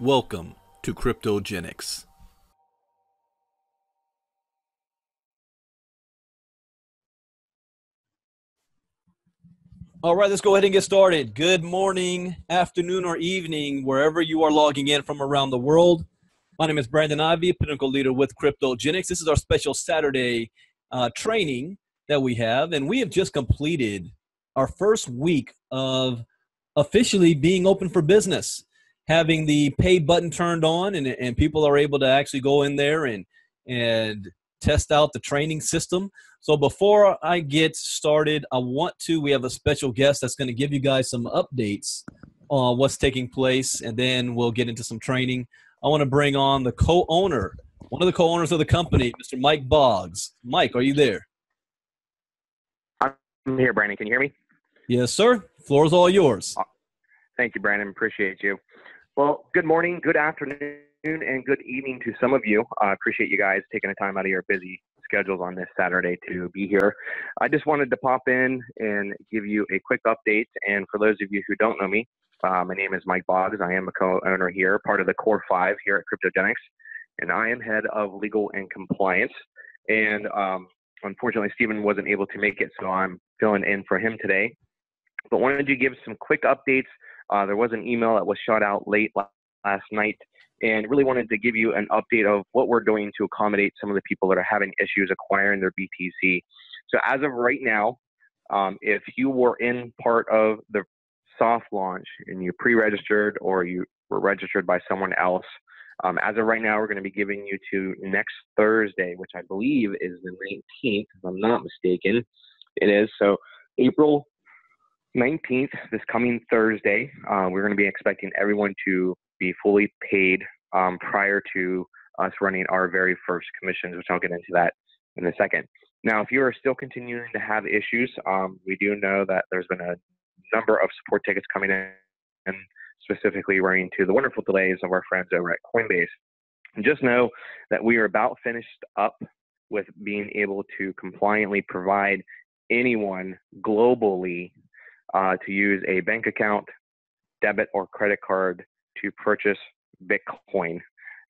Welcome to Kryptogenex. All right, let's go ahead and get started. Good morning, afternoon, or evening, wherever you are logging in from around the world. My name is Brandon Ivey, Pinnacle Leader with Kryptogenex. This is our special Saturday training that we have, and we have just completed our first week of officially being open for business, having the pay button turned on, and people are able to actually go in there and test out the training system. So before I get started, we have a special guest that's going to give you guys some updates on what's taking place, and then we'll get into some training. I want to bring on one of the co-owners of the company, Mr. Mike Boggs. Mike, are you there? I'm here, Brandon. Can you hear me? Yes, sir. Floor is all yours. Thank you, Brandon. Appreciate you. Well, good morning, good afternoon, and good evening to some of you. I appreciate you guys taking the time out of your busy schedules on this Saturday to be here. I just wanted to pop in and give you a quick update. And for those of you who don't know me, my name is Mike Boggs. I am a co-owner here, part of the Core 5 here at Kryptogenex, and I am head of legal and compliance. And unfortunately, Stephen wasn't able to make it, so I'm filling in for him today. But wanted to give some quick updates. There was an email that was shot out late last night, and really wanted to give you an update of what we're doing to accommodate some of the people that are having issues acquiring their BTC. So as of right now, if you were in part of the soft launch and you pre-registered or you were registered by someone else, as of right now, we're going to be giving you to next Thursday, which I believe is the 19th, if I'm not mistaken. It is. So April 19th, this coming Thursday, we're going to be expecting everyone to be fully paid prior to us running our very first commissions, which I'll get into that in a second. Now, if you are still continuing to have issues, we do know that there's been a number of support tickets coming in, and specifically running to the wonderful delays of our friends over at Coinbase. And just know that we are about finished up with being able to compliantly provide anyone globally to use a bank account, debit, or credit card to purchase Bitcoin.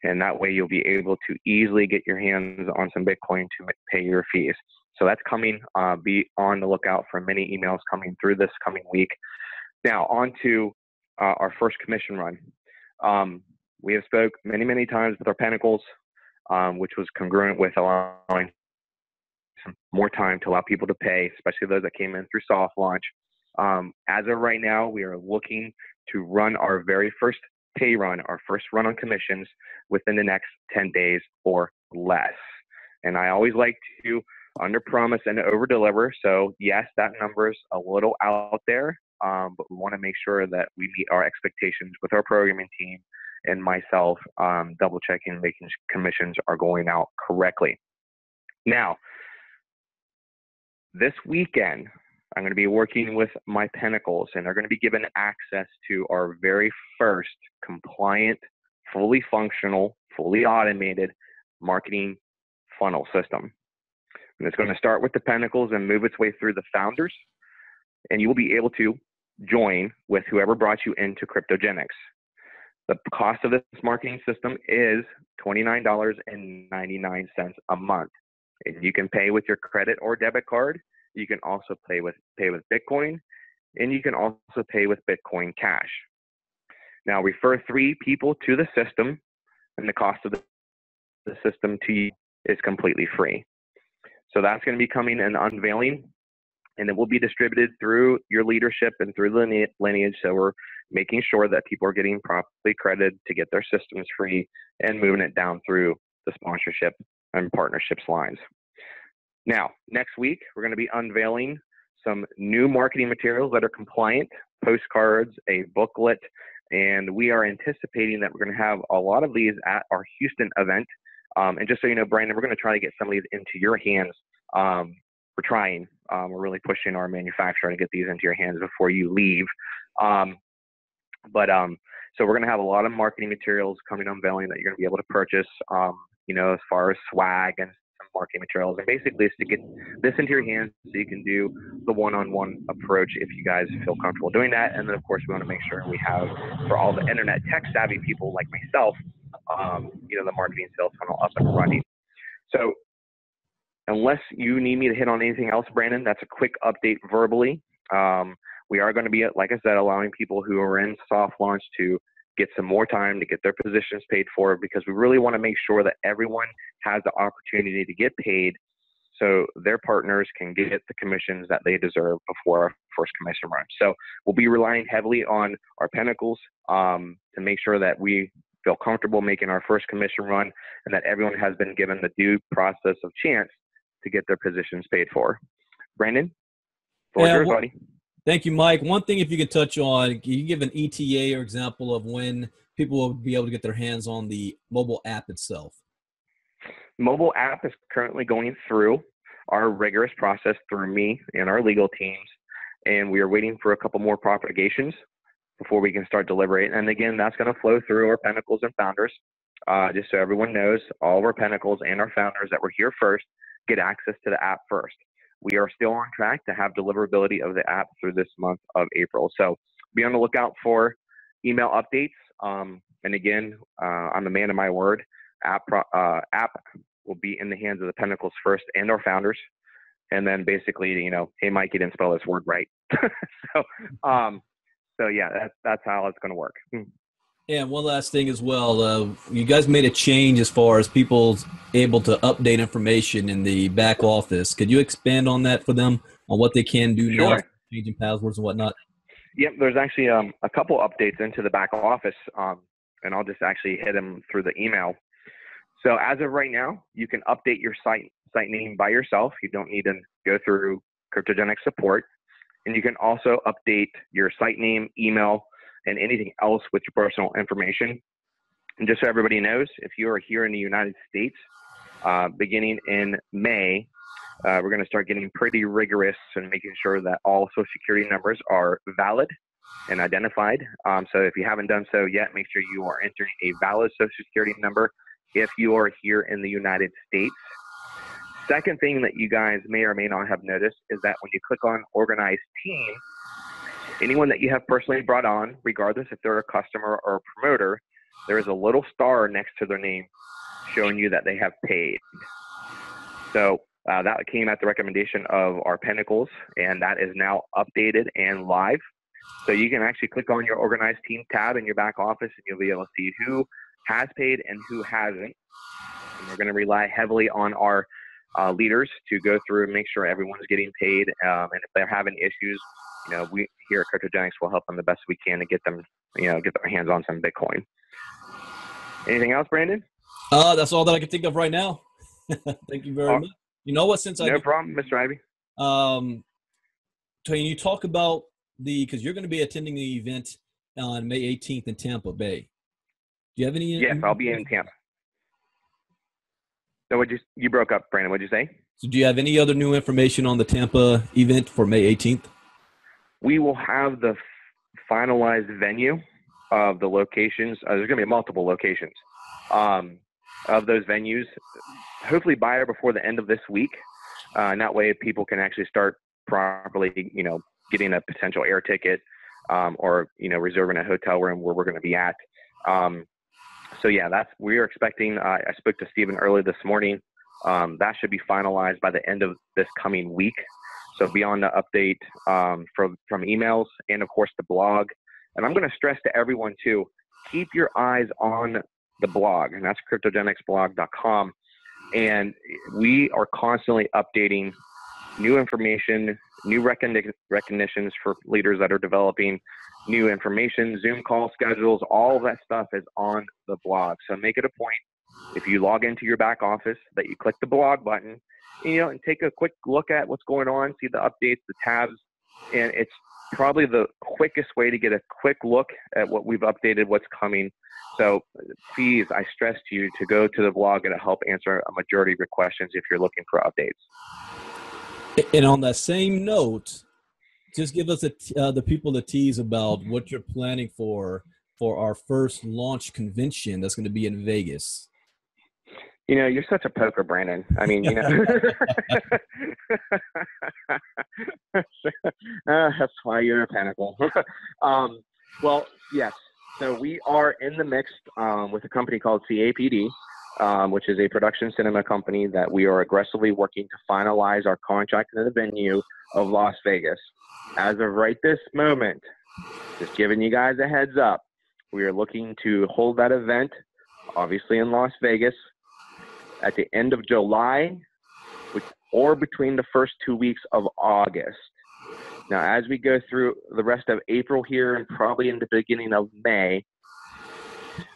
And that way you'll be able to easily get your hands on some Bitcoin to pay your fees. So that's coming. Be on the lookout for many emails coming through this coming week. Now, on to our first commission run. We have spoke many times with our Pentacles, which was congruent with allowing some more time to allow people to pay, especially those that came in through soft launch. As of right now, we are looking to run our very first pay run, our first run on commissions within the next 10 days or less. And I always like to under promise and over deliver. So yes, that number is a little out there, but we want to make sure that we meet our expectations with our programming team and myself, double checking, making commissions are going out correctly. Now, this weekend, I'm going to be working with my Pentacles, and they're going to be given access to our very first compliant, fully functional, fully automated marketing funnel system. And it's going to start with the Pentacles and move its way through the founders, and you will be able to join with whoever brought you into Kryptogenex. The cost of this marketing system is $29.99 a month. And you can pay with your credit or debit card. You can also pay with Bitcoin, and you can also pay with Bitcoin Cash. Now, refer 3 people to the system, and the cost of the system to you is completely free. So that's going to be coming and unveiling, and it will be distributed through your leadership and through the lineage. So we're making sure that people are getting properly credited to get their systems free and moving it down through the sponsorship and partnerships lines. Now, next week, we're going to be unveiling some new marketing materials that are compliant, postcards, a booklet, and we are anticipating that we're going to have a lot of these at our Houston event. And just so you know, Brandon, we're going to try to get some of these into your hands. We're trying. We're really pushing our manufacturer to get these into your hands before you leave. So we're going to have a lot of marketing materials coming unveiling that you're going to be able to purchase, as far as swag and some marketing materials. And basically it's to get this into your hands so you can do the one-on-one approach if you guys feel comfortable doing that. And then of course we want to make sure we have, for all the internet tech savvy people like myself, the marketing sales funnel up and running. So unless you need me to hit on anything else, Brandon, that's a quick update verbally. We are going to be, like I said, allowing people who are in soft launch to get some more time to get their positions paid for, because we really want to make sure that everyone has the opportunity to get paid so their partners can get the commissions that they deserve before our first commission run. So we'll be relying heavily on our Pinnacles to make sure that we feel comfortable making our first commission run and that everyone has been given the due process of chance to get their positions paid for. Brandon, floor is yours, buddy. Thank you, Mike. One thing, if you could touch on, can you give an ETA or example of when people will be able to get their hands on the mobile app itself? Mobile app is currently going through our rigorous process through me and our legal teams, and we are waiting for a couple more propagations before we can start deliberating. And again, that's going to flow through our Pinnacles and founders. Just so everyone knows, all of our Pinnacles and our founders that were here first get access to the app first. We are still on track to have deliverability of the app through this month of April. So be on the lookout for email updates. And again, I'm a man of my word. App will be in the hands of the Pinnacles first and our founders. And then basically, hey, Mike, you didn't spell this word right. So yeah, that's how it's going to work. And one last thing as well, you guys made a change as far as people able to update information in the back office. Could you expand on that for them, on what they can do now, changing passwords and whatnot? Yep, there's actually a couple updates into the back office, and I'll just actually hit them through the email. So as of right now, you can update your site name by yourself. You don't need to go through Kryptogenex support. And you can also update your site name, email, and anything else with your personal information. And just so everybody knows, if you are here in the United States, beginning in May, we're going to start getting pretty rigorous and making sure that all Social Security numbers are valid and identified. So if you haven't done so yet, make sure you are entering a valid Social Security number if you are here in the United States. Second thing that you guys may or may not have noticed is that when you click on Organized Team, anyone that you have personally brought on, regardless if they're a customer or a promoter, there is a little star next to their name showing you that they have paid. So that came at the recommendation of our Pinnacles, and that is now updated and live. So you can actually click on your Organized Team tab in your back office, and you'll be able to see who has paid and who hasn't. And we're going to rely heavily on our leaders to go through and make sure everyone's getting paid. And if they're having issues, we here at Kryptogenex will help them the best we can to get them, get their hands on some Bitcoin. Anything else, Brandon? That's all that I can think of right now. Thank you very much. You know what? No problem, Mr. Ivey. Can you talk about because you're going to be attending the event on May 18th in Tampa Bay. Do you have any? Yes, I'll be in Tampa. So you broke up, Brandon. What'd you say? So do you have any other new information on the Tampa event for May 18th? We will have the finalized venue of the locations. There's going to be multiple locations of those venues, hopefully by or before the end of this week. And that way people can actually start properly, getting a potential air ticket or, reserving a hotel room where we're going to be at. So yeah, we are expecting, I spoke to Stephen early this morning. That should be finalized by the end of this coming week. So beyond the update from emails and of course the blog. And I'm going to stress to everyone too, keep your eyes on the blog, and that's kryptogenexblog.com. And we are constantly updating new information, new recognitions for leaders that are developing new information, Zoom call schedules, all of that stuff is on the blog. So make it a point, if you log into your back office, that you click the blog button, and take a quick look at what's going on, see the updates, the tabs, and it's probably the quickest way to get a quick look at what we've updated, what's coming. So please, I stress to you to go to the blog and it'll help answer a majority of your questions if you're looking for updates. And on that same note, just give us the people the tease about what you're planning for our first launch convention that's going to be in Vegas. you're such a poker, Brandon. I mean, that's why you're a pinnacle. Well, yes. So we are in the mix with a company called CAPD, which is a production cinema company that we are aggressively working to finalize our contract in the venue of Las Vegas. As of right this moment, just giving you guys a heads up, we are looking to hold that event, obviously in Las Vegas, at the end of July or between the first 2 weeks of August. Now, as we go through the rest of April here and probably in the beginning of May,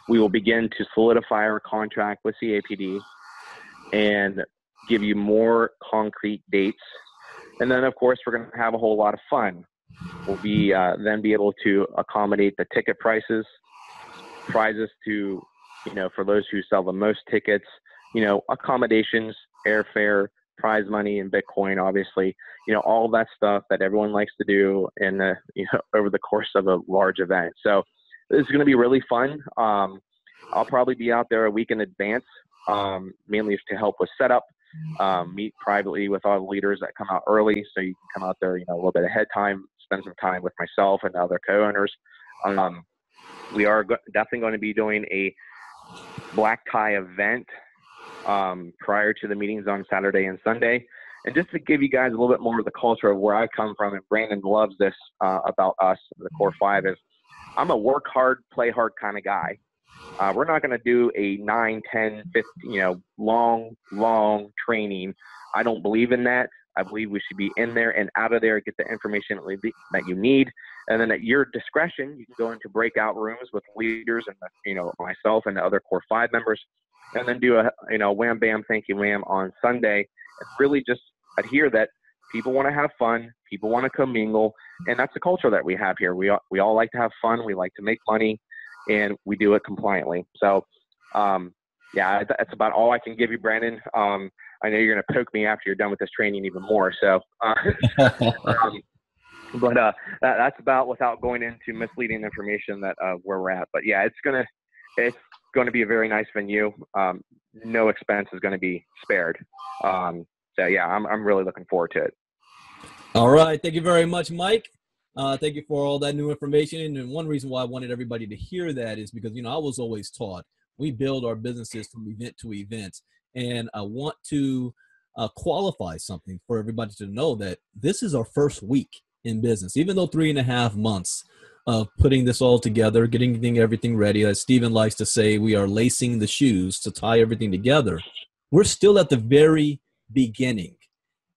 we will begin to solidify our contract with CAPD and give you more concrete dates. And then, of course, we're going to have a whole lot of fun. We'll be then be able to accommodate the ticket prices, prizes to, for those who sell the most tickets, accommodations, airfare, prize money, and Bitcoin, obviously, all that stuff that everyone likes to do in over the course of a large event. So this is going to be really fun. I'll probably be out there a week in advance, mainly to help with setup, meet privately with all the leaders that come out early. So you can come out there, a little bit ahead time, spend some time with myself and the other co-owners. We are definitely going to be doing a black tie event prior to the meetings on Saturday and Sunday. And just to give you guys a little bit more of the culture of where I come from, and Brandon loves this about us, the Core 5, is I'm a work hard, play hard kind of guy. We're not going to do a 9, 10, 15, long training. I don't believe in that. I believe we should be in there and out of there, get the information that you need. And then at your discretion, you can go into breakout rooms with leaders and, myself and the other Core 5 members, and then do a, wham, bam, thank you, ma'am on Sunday. And really just adhere that people want to have fun. People want to commingle. And that's the culture that we have here. We all like to have fun. We like to make money, and we do it compliantly. So, that's about all I can give you, Brandon. I know you're going to poke me after you're done with this training even more. So, but that's about, without going into misleading information, that where we're at. But yeah, it's going to be a very nice venue. No expense is going to be spared. So yeah, I'm really looking forward to it. All right. Thank you very much, Mike. Thank you for all that new information. And one reason why I wanted everybody to hear that is because, I was always taught we build our businesses from event to event. And I want to qualify something for everybody to know that this is our first week in business, even though 3.5 months of putting this all together, getting everything ready. As Stephen likes to say, we are lacing the shoes to tie everything together. We're still at the very beginning,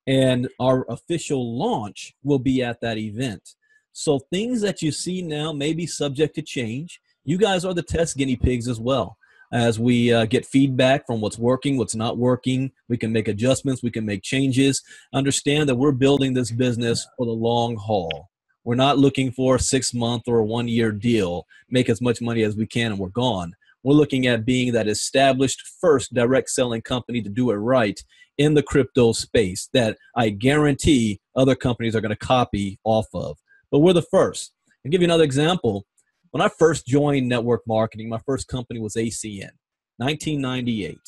and our official launch will be at that event. So things that you see now may be subject to change. You guys are the test guinea pigs as well. As we get feedback from what's working, what's not working, we can make adjustments, we can make changes. Understand that we're building this business for the long haul. We're not looking for a 6-month or a 1-year deal, make as much money as we can and we're gone. We're looking at being that established first direct selling company to do it right in the crypto space that I guarantee other companies are going to copy off of. But we're the first. I'll give you another example. When I first joined network marketing, my first company was ACN, 1998.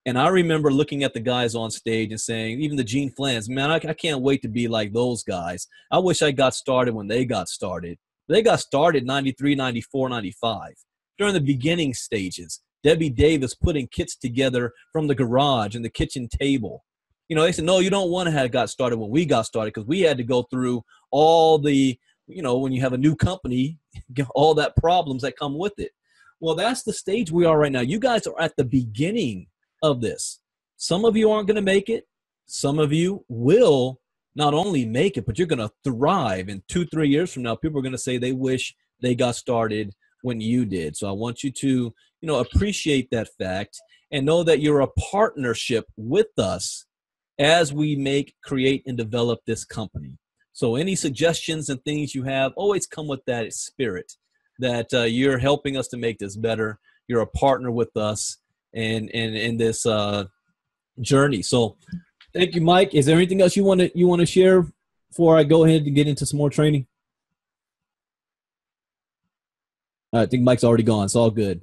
And I remember looking at the guys on stage and saying, even the Gene Flans, man, I can't wait to be like those guys. I wish I got started when they got started. They got started 93, 94, 95. During the beginning stages, Debbie Davis putting kits together from the garage and the kitchen table. They said, no, you don't want to have got started when we got started, because we had to go through all the, when you have a new company, all that problems that come with it. Well, that's the stage we are right now. You guys are at the beginning of this. Some of you aren't going to make it. Some of you will not only make it, but you're going to thrive. In 2-3 years from now, people are going to say they wish they got started when you did. So I want you to, appreciate that fact and know that you're a partnership with us as we create, and develop this company. So any suggestions and things you have, always come with that spirit that you're helping us to make this better. You're a partner with us and in this journey. So thank you, Mike. Is there anything else you want to share before I go ahead and get into some more training? I think Mike's already gone. It's all good.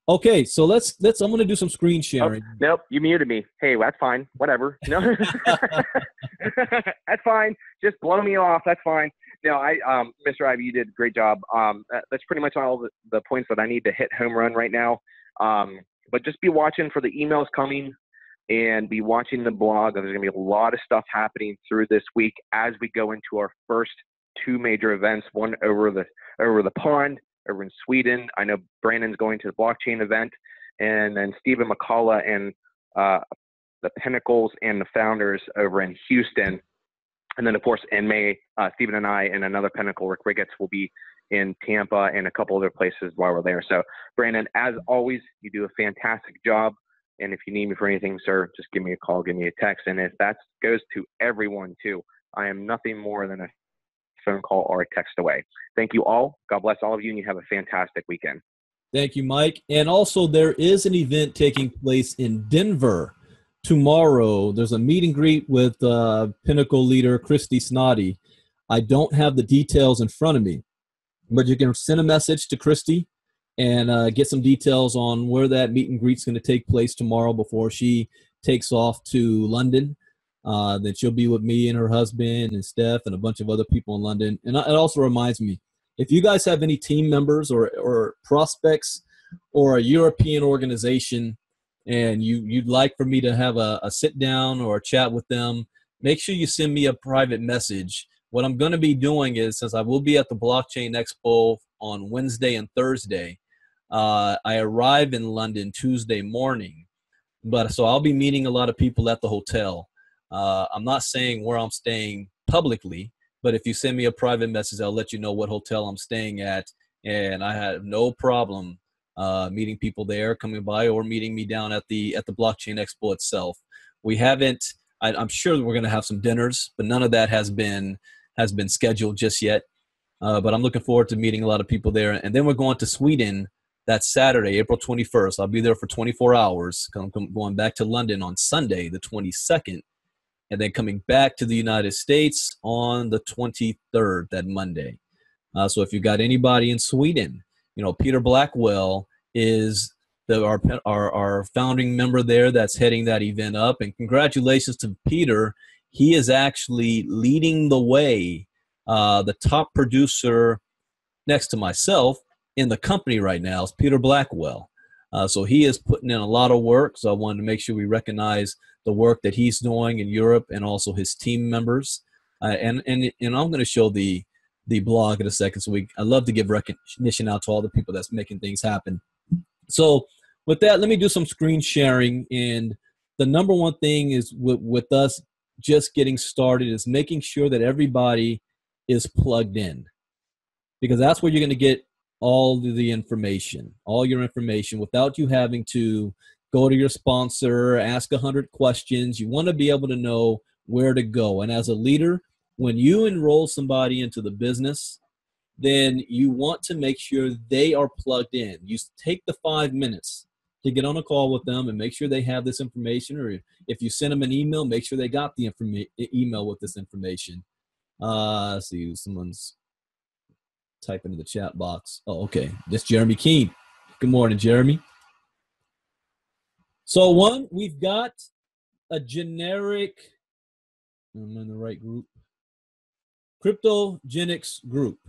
Okay, so I'm going to do some screen Oh, sharing. nope, you muted me. Hey, that's fine. Whatever. No, that's fine. Just blow me off. That's fine. No, Mr. Ivey, you did a great job. That's pretty much all the points that I need to hit home run right now. But just be watching for the emails coming and be watching the blog. There's going to be a lot of stuff happening through this week as we go into our first two major events, one over the pond over in Sweden. I know Brandon's going to the blockchain event, and then Stephen McCullough and the Pinnacles and the Founders over in Houston. And then, of course, in May, Stephen and I and another Pinnacle, Rick Riggets, will be in Tampa and a couple other places while we're there. So, Brandon, as always, you do a fantastic job. And if you need me for anything, sir, just give me a call, give me a text. And if that goes to everyone, too, I am nothing more than a phone call or a text away. Thank you all. God bless all of you, and you have a fantastic weekend. Thank you, Mike. And also, there is an event taking place in Denver tomorrow. There's a meet and greet with Pinnacle leader Christy Snoddy. I don't have the details in front of me, but you can send a message to Christy and get some details on where that meet and greet is going to take place tomorrow before she takes off to London. Then she'll be with me and her husband and Steph and a bunch of other people in London. And it also reminds me, if you guys have any team members or prospects or a European organization and you'd like for me to have a sit down or a chat with them, make sure you send me a private message. What I'm going to be doing is, since I will be at the Blockchain Expo on Wednesday and Thursday, I arrive in London Tuesday morning. So I'll be meeting a lot of people at the hotel. I'm not saying where I'm staying publicly, but if you send me a private message, I'll let you know what hotel I'm staying at. And I have no problem meeting people there, coming by, or meeting me down at the Blockchain Expo itself. We haven't. I'm sure we're going to have some dinners, but none of that has been scheduled just yet. But I'm looking forward to meeting a lot of people there. And then we're going to Sweden that Saturday, April 21st. I'll be there for 24 hours. Going back to London on Sunday, the 22nd. And then coming back to the United States on the 23rd, that Monday. So if you got anybody in Sweden, Peter Blackwell is our founding member there that's heading that event up. And congratulations to Peter. He is actually leading the way, the top producer next to myself in the company right now is Peter Blackwell. So he is putting in a lot of work. So I wanted to make sure we recognize the work that he's doing in Europe and also his team members. And I'm going to show the blog in a second. So I love to give recognition out to all the people that's making things happen. So with that, let me do some screen sharing. And the number one thing is with us just getting started is making sure that everybody is plugged in, because that's where you're going to get all the information, all your information, without you having to go to your sponsor, ask 100 questions. You want to be able to know where to go. And as a leader, when you enroll somebody into the business, then you want to make sure they are plugged in. You take the 5 minutes to get on a call with them and make sure they have this information. Or if you send them an email, make sure they got the email with this information. Let's see, someone's type into the chat box. Oh, okay. That's Jeremy Keene. Good morning, Jeremy. So we've got a generic, I'm in the right group, Kryptogenex group.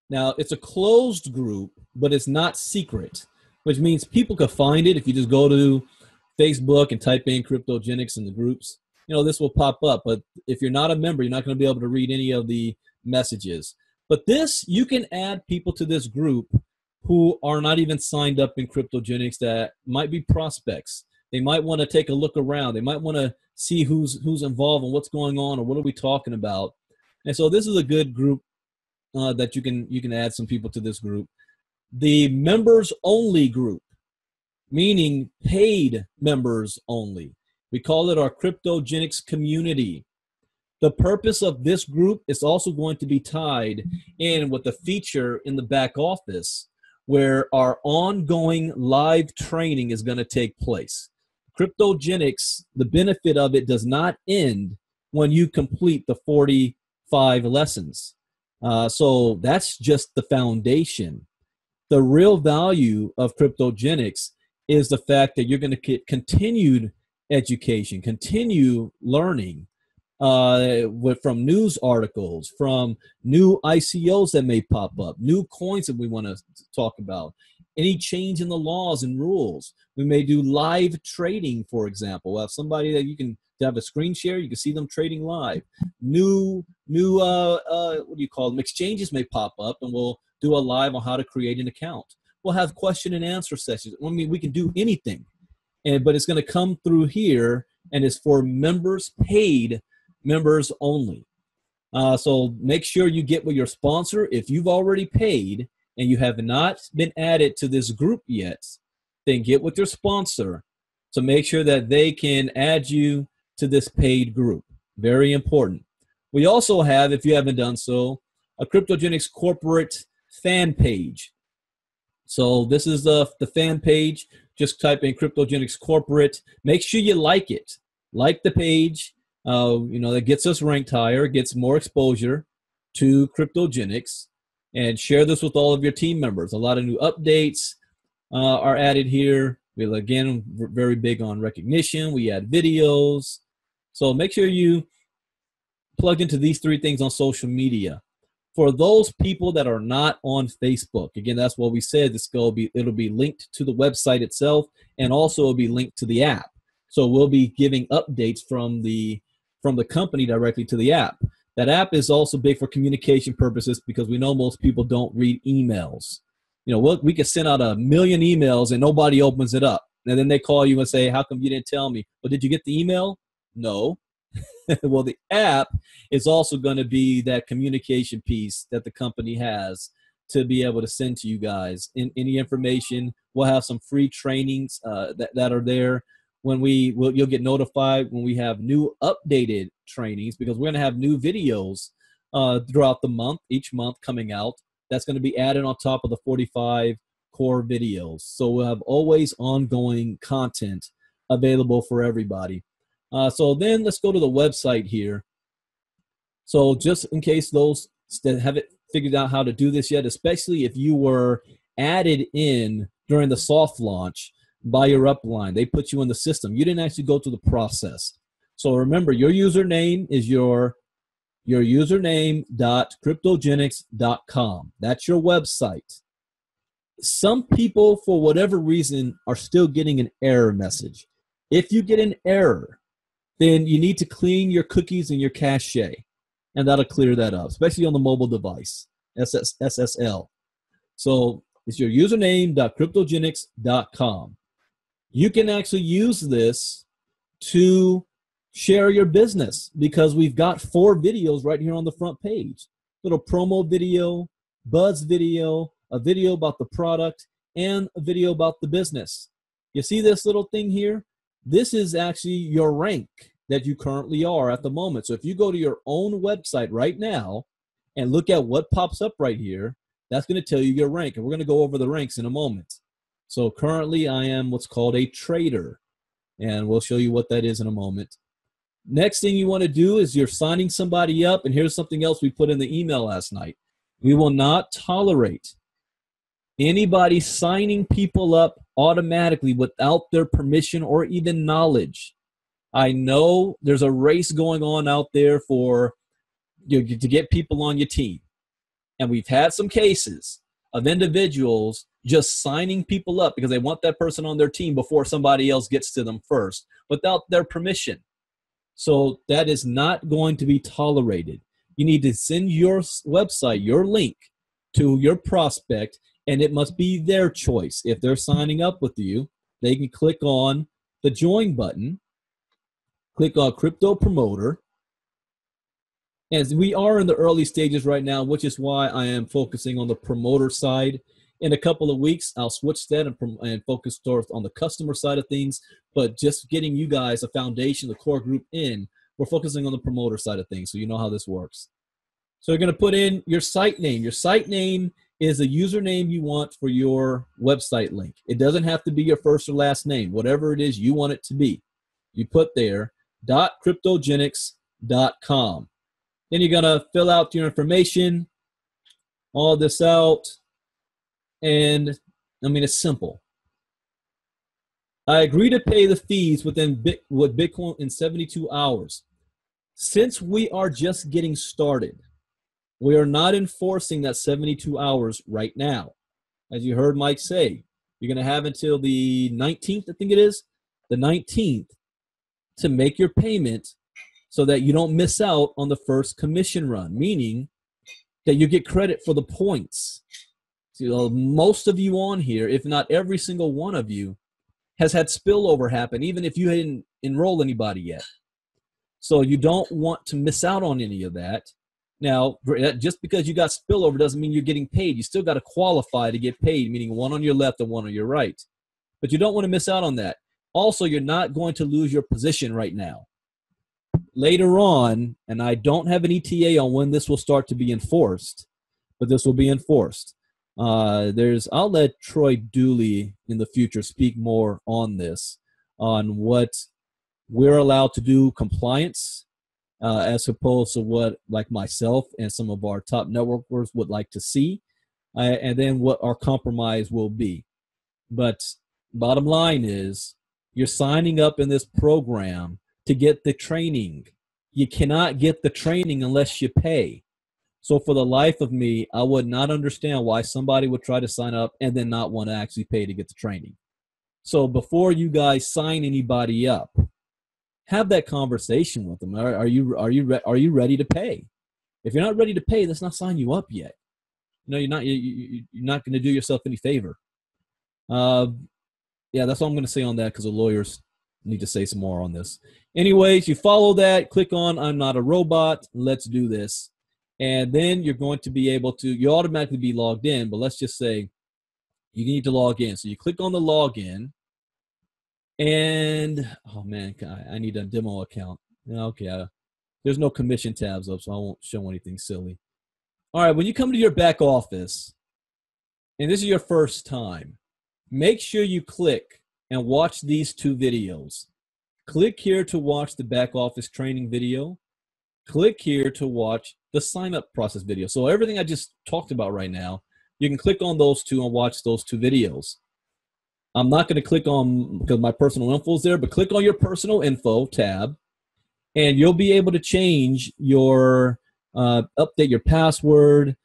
Now, it's a closed group, but it's not secret, which means people can find it. If you just go to Facebook and type in Kryptogenex in the groups, this will pop up. But if you're not a member, you're not going to be able to read any of the messages. But you can add people to this group who are not even signed up in Kryptogenex that might be prospects. They might want to take a look around. They might want to see who's involved and what's going on or what are we talking about. And so this is a good group that you can add some people to this group. The members only group, meaning paid members only. We call it our Kryptogenex community. The purpose of this group is also going to be tied in with a feature in the back office where our ongoing live training is going to take place. Kryptogenex, the benefit of it does not end when you complete the 45 lessons. So that's just the foundation. The real value of Kryptogenex is the fact that you're going to get continued education, continue learning from news articles, from new ICOs that may pop up, new coins that we want to talk about, any change in the laws and rules. We may do live trading, for example. We'll have somebody that you can have a screen share, you can see them trading live. New what do you call them? Exchanges may pop up, and we'll do a live on how to create an account. We'll have question and answer sessions. I mean, we can do anything, but it's going to come through here, and it's for members, paid members only. So make sure you get with your sponsor. If you've already paid and you have not been added to this group yet, then get with your sponsor to make sure that they can add you to this paid group. Very important. We also have, if you haven't done so, a Kryptogenex corporate fan page. So this is the fan page. Just type in Kryptogenex corporate. Make sure you like it. Like the page. That gets us ranked higher, gets more exposure to Kryptogenex, and share this with all of your team members. A lot of new updates are added here. We're, again, very big on recognition. We add videos. So make sure you plug into these 3 things on social media. For those people that are not on Facebook, again, that's what we said. It'll be linked to the website itself, and also it'll be linked to the app. So we'll be giving updates from the company directly to the app. That app is also big for communication purposes because we know most people don't read emails. We could send out 1 million emails and nobody opens it up. And then they call you and say, how come you didn't tell me? Well, did you get the email? No. Well, the app is also going to be that communication piece that the company has to be able to send to you guys. Any information, we'll have some free trainings that are there. You'll get notified when we have new updated trainings, because we're going to have new videos throughout the month, each month coming out. That's going to be added on top of the 45 core videos. So we'll have always ongoing content available for everybody. So then let's go to the website here. So just in case those that haven't figured out how to do this yet, especially if you were added in during the soft launch by your upline, they put you in the system. You didn't actually go through the process. So remember, your username is your username.kryptogenex.com. That's your website. Some people, for whatever reason, are still getting an error message. If you get an error, then you need to clean your cookies and your cache, and that'll clear that up, especially on the mobile device, SSL. So it's your username.kryptogenex.com. You can actually use this to share your business, because we've got 4 videos right here on the front page. Little promo video, buzz video, a video about the product, and a video about the business. You see this little thing here? This is actually your rank that you currently are at the moment. So if you go to your own website right now and look at what pops up right here, that's going to tell you your rank. And we're going to go over the ranks in a moment. So currently I am what's called a trader, and we'll show you what that is in a moment. Next thing you want to do is you're signing somebody up, and here's something else we put in the email last night. We will not tolerate anybody signing people up automatically without their permission or even knowledge. I know there's a race going on out there to get people on your team. And we've had some cases of individuals just signing people up because they want that person on their team before somebody else gets to them first without their permission. So that is not going to be tolerated. You need to send your website, your link, to your prospect, and it must be their choice. If they're signing up with you, they can click on the join button, click on Crypto Promoter. As we are in the early stages right now, which is why I am focusing on the promoter side. In a couple of weeks, I'll switch that and focus on the customer side of things. But just getting you guys a foundation, the core group in, we're focusing on the promoter side of things, so you know how this works. So you're going to put in your site name. Your site name is the username you want for your website link. It doesn't have to be your first or last name. Whatever it is you want it to be, you put there .kryptogenex.com. Then you're going to fill out your information, all this out, And I mean, it's simple. I agree to pay the fees with Bitcoin in 72 hours. Since we are just getting started, we are not enforcing that 72 hours right now. As you heard Mike say, you're going to have until the 19th, I think it is, the 19th, to make your payment so that you don't miss out on the first commission run, meaning that you get credit for the points. So most of you on here, if not every single one of you, has had spillover happen, even if you hadn't enrolled anybody yet. So you don't want to miss out on any of that. Now, just because you got spillover doesn't mean you're getting paid. You still got to qualify to get paid, meaning one on your left and one on your right. But you don't want to miss out on that. Also, you're not going to lose your position right now. Later on, and I don't have an ETA on when this will start to be enforced, but this will be enforced. I'll let Troy Dooley in the future speak more on this, on what we're allowed to do compliance, as opposed to what like myself and some of our top networkers would like to see, and then what our compromise will be. But bottom line is, you're signing up in this program to get the training. You cannot get the training unless you pay. So for the life of me, I would not understand why somebody would try to sign up and then not want to actually pay to get the training. So before you guys sign anybody up, have that conversation with them. Are you ready to pay? If you're not ready to pay, let's not sign you up yet. You're not going to do yourself any favor. Yeah, that's all I'm going to say on that, because the lawyers need to say some more on this. Anyways, you follow that, click on I'm not a robot, let's do this. And then you're going to be able to, you automatically be logged in, but let's just say you need to log in. So you click on the login, and, oh man, I need a demo account. Okay, there's no commission tabs up, so I won't show anything silly. All right, when you come to your back office, and this is your first time, make sure you click and watch these two videos. Click here to watch the back office training video. Click here to watch the sign-up process video. So everything I just talked about right now, you can click on those two and watch those two videos. I'm not going to click on, because my personal info is there, but click on your personal info tab, and you'll be able to change your, update your password.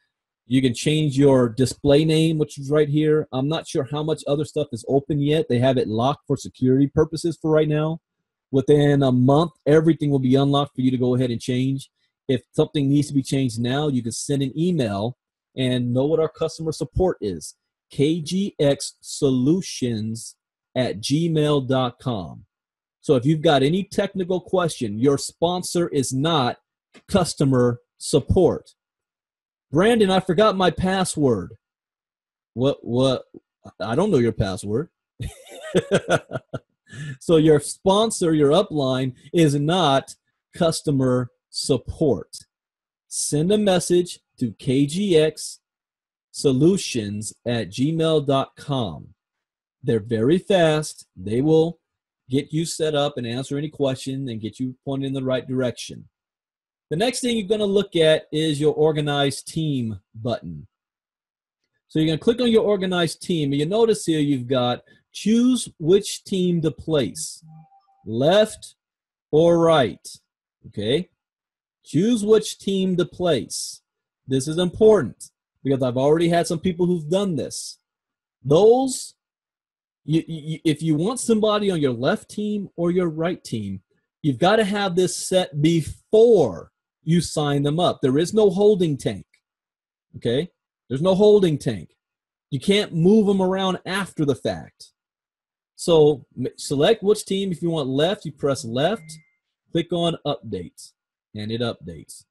You can change your display name, which is right here. I'm not sure how much other stuff is open yet. They have it locked for security purposes for right now. Within a month, everything will be unlocked for you to go ahead and change. If something needs to be changed now, you can send an email and know what our customer support is. kgxsolutions@gmail.com. So if you've got any technical question, your sponsor is not customer support. Brandon, I forgot my password. What? I don't know your password. So your sponsor, your upline, is not customer support. Send a message to kgxsolutions@gmail.com. They're very fast. They will get you set up and answer any question and get you pointed in the right direction. The next thing you're going to look at is your organized team button. So you're going to click on your organized team, and you notice here you've got choose which team to place, left or right, okay? Choose which team to place. This is important because I've already had some people who've done this. If you want somebody on your left team or your right team, you've got to have this set before you sign them up. There is no holding tank, okay? There's no holding tank. You can't move them around after the fact. So select which team. If you want left, you press left, click on update, and it updates.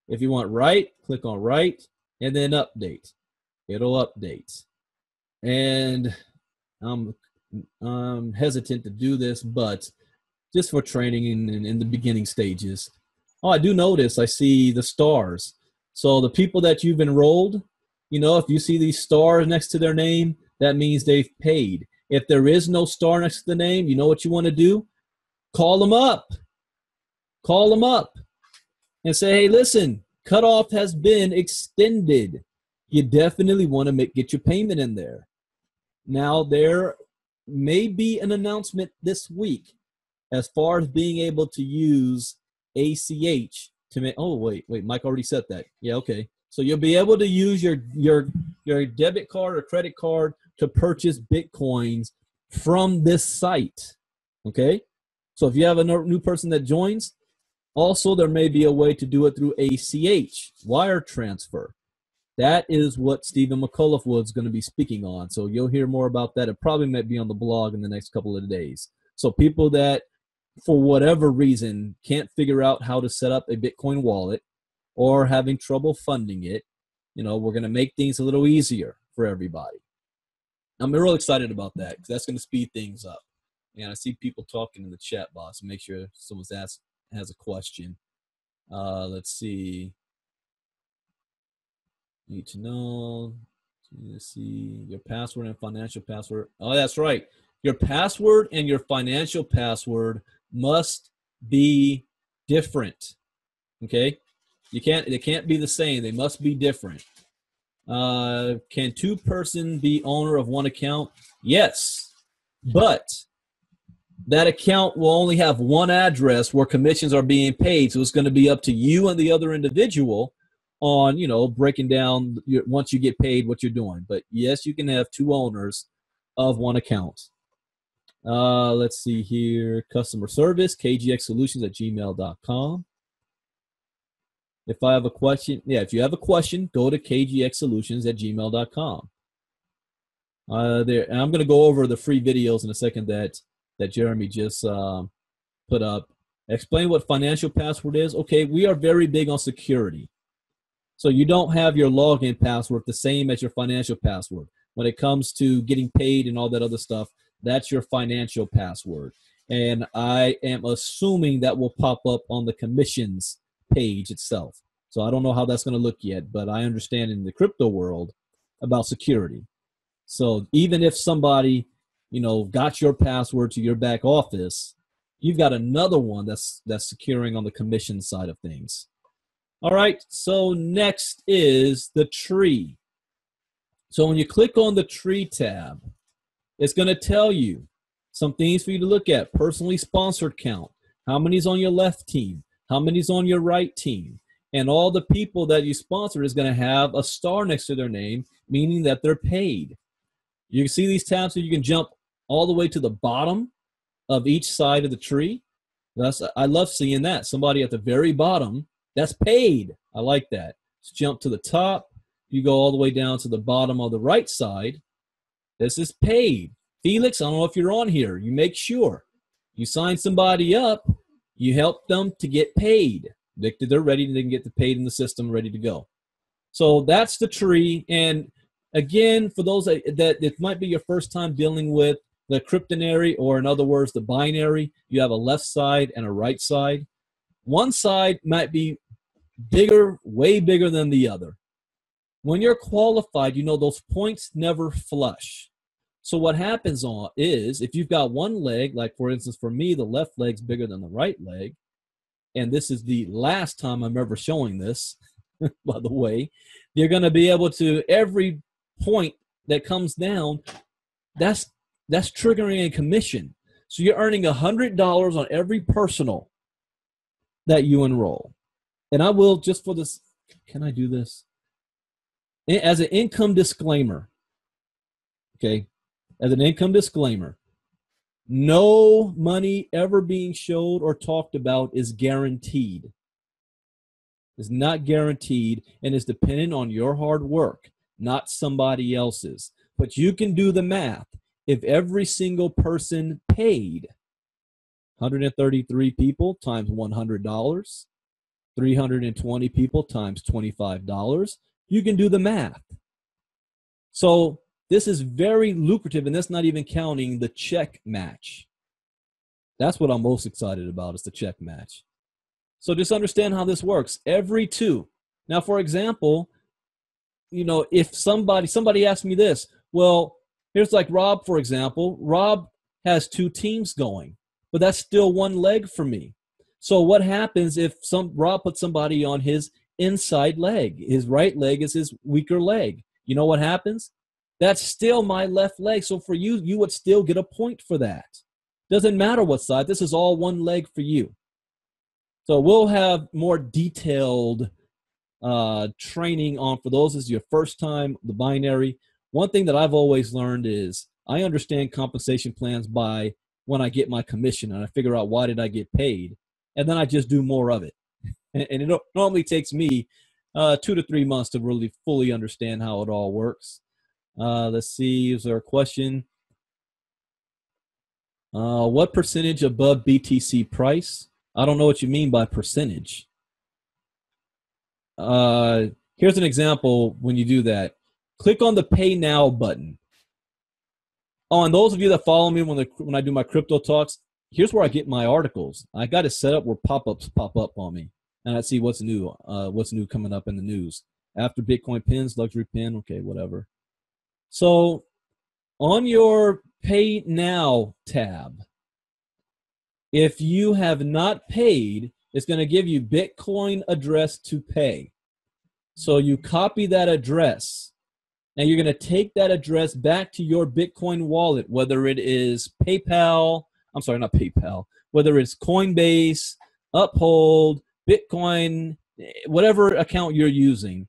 If you want right, click on right, and then update. It'll update. And I'm hesitant to do this, but just for training in the beginning stages. Oh, I do notice I see the stars. So the people that you've enrolled, if you see these stars next to their name, that means they've paid. If there is no star next to the name, you know what you want to do? Call them up. Call them up and say, hey, listen, cutoff has been extended. you definitely want to get your payment in there. Now, there may be an announcement this week as far as being able to use ACH to make. Oh, wait, Mike already said that. Yeah, okay. So you'll be able to use your debit card or credit card to purchase Bitcoins from this site. Okay? So if you have a new person that joins, also there may be a way to do it through ACH, wire transfer. That is what Stephen McCullough was going to be speaking on. So you'll hear more about that. It probably might be on the blog in the next couple of days. So people that, for whatever reason, can't figure out how to set up a Bitcoin wallet or having trouble funding it, we're going to make things a little easier for everybody. I'm real excited about that because that's going to speed things up. And I see people talking in the chat box. Make sure someone has a question. Let's see. Need to know. Let's see. Your password and financial password. Oh, that's right. Your password and your financial password must be different. Okay? They can't be the same. They must be different. Can two person be owner of one account? Yes. But that account will only have one address where commissions are being paid. So it's going to be up to you and the other individual on, breaking down once you get paid what you're doing. But yes, you can have two owners of one account. Let's see here. Customer service, kgxsolutions@gmail.com. If I have a question, if you have a question, go to kgxsolutions@gmail.com. And I'm going to go over the free videos in a second that Jeremy just put up. Explain what financial password is. Okay, we are very big on security. So you don't have your login password the same as your financial password. When it comes to getting paid and all that other stuff, that's your financial password. And I am assuming that will pop up on the commissions page itself. So I don't know how that's going to look yet, but I understand in the crypto world about security. So even if somebody, got your password to your back office, you've got another one that's securing on the commission side of things. All right, so next is the tree. So when you click on the tree tab, it's going to tell you some things for you to look at. Personally sponsored count. How many's on your left team? How many's on your right team? And all the people that you sponsor is going to have a star next to their name, meaning that they're paid. You can see these tabs so you can jump all the way to the bottom of each side of the tree. I love seeing that. Somebody at the very bottom, that's paid. I like that. Let's jump to the top. You go all the way down to the bottom of the right side. This is paid. Felix, I don't know if you're on here. You make sure. You sign somebody up. You help them to get paid. They're ready. They can get paid in the system, ready to go. So that's the tree. And again, for those that it might be your first time dealing with the cryptonary, or in other words, the binary, you have a left side and a right side. One side might be bigger, way bigger than the other. When you're qualified, those points never flush. So what happens is if you've got one leg, like for instance, for me, the left leg's bigger than the right leg, and this is the last time I'm ever showing this, by the way, you're going to be able to, every point that comes down, that's triggering a commission. So you're earning $100 on every personal that you enroll. And I will, just for this, can I do this? As an income disclaimer, okay, as an income disclaimer, no money ever being showed or talked about is guaranteed. It's not guaranteed and is dependent on your hard work, not somebody else's. But you can do the math. If every single person paid 133 people times $100, 320 people times $25, you can do the math. So this is very lucrative, and that's not even counting the check match. That's what I'm most excited about, is the check match. So just understand how this works. Every two. Now, for example, if somebody asked me this, well, here's like Rob, for example. Rob has two teams going, but that's still one leg for me. So what happens if Rob puts somebody on his inside leg. His right leg is his weaker leg. You know what happens? That's still my left leg. So for you, you would still get a point for that. Doesn't matter what side. This is all one leg for you. So we'll have more detailed training on, for those is your first time, the binary. One thing that I've always learned is I understand compensation plans by when I get my commission and I figure out why did I get paid, and then I just do more of it. And it normally takes me 2 to 3 months to really fully understand how it all works. Let's see, is there a question? What percentage above BTC price? I don't know what you mean by percentage. Here's an example when you do that. Click on the Pay Now button. Oh, and those of you that follow me when I do my crypto talks, here's where I get my articles. I got it set up where pop-ups pop up on me, and I see what's new coming up in the news. After Bitcoin pins, luxury pin, okay, whatever. So on your Pay Now tab, if you have not paid, it's going to give you Bitcoin address to pay. So you copy that address, and you're going to take that address back to your Bitcoin wallet, whether it is PayPal, I'm sorry, not PayPal, whether it's Coinbase, Uphold, Bitcoin, whatever account you're using.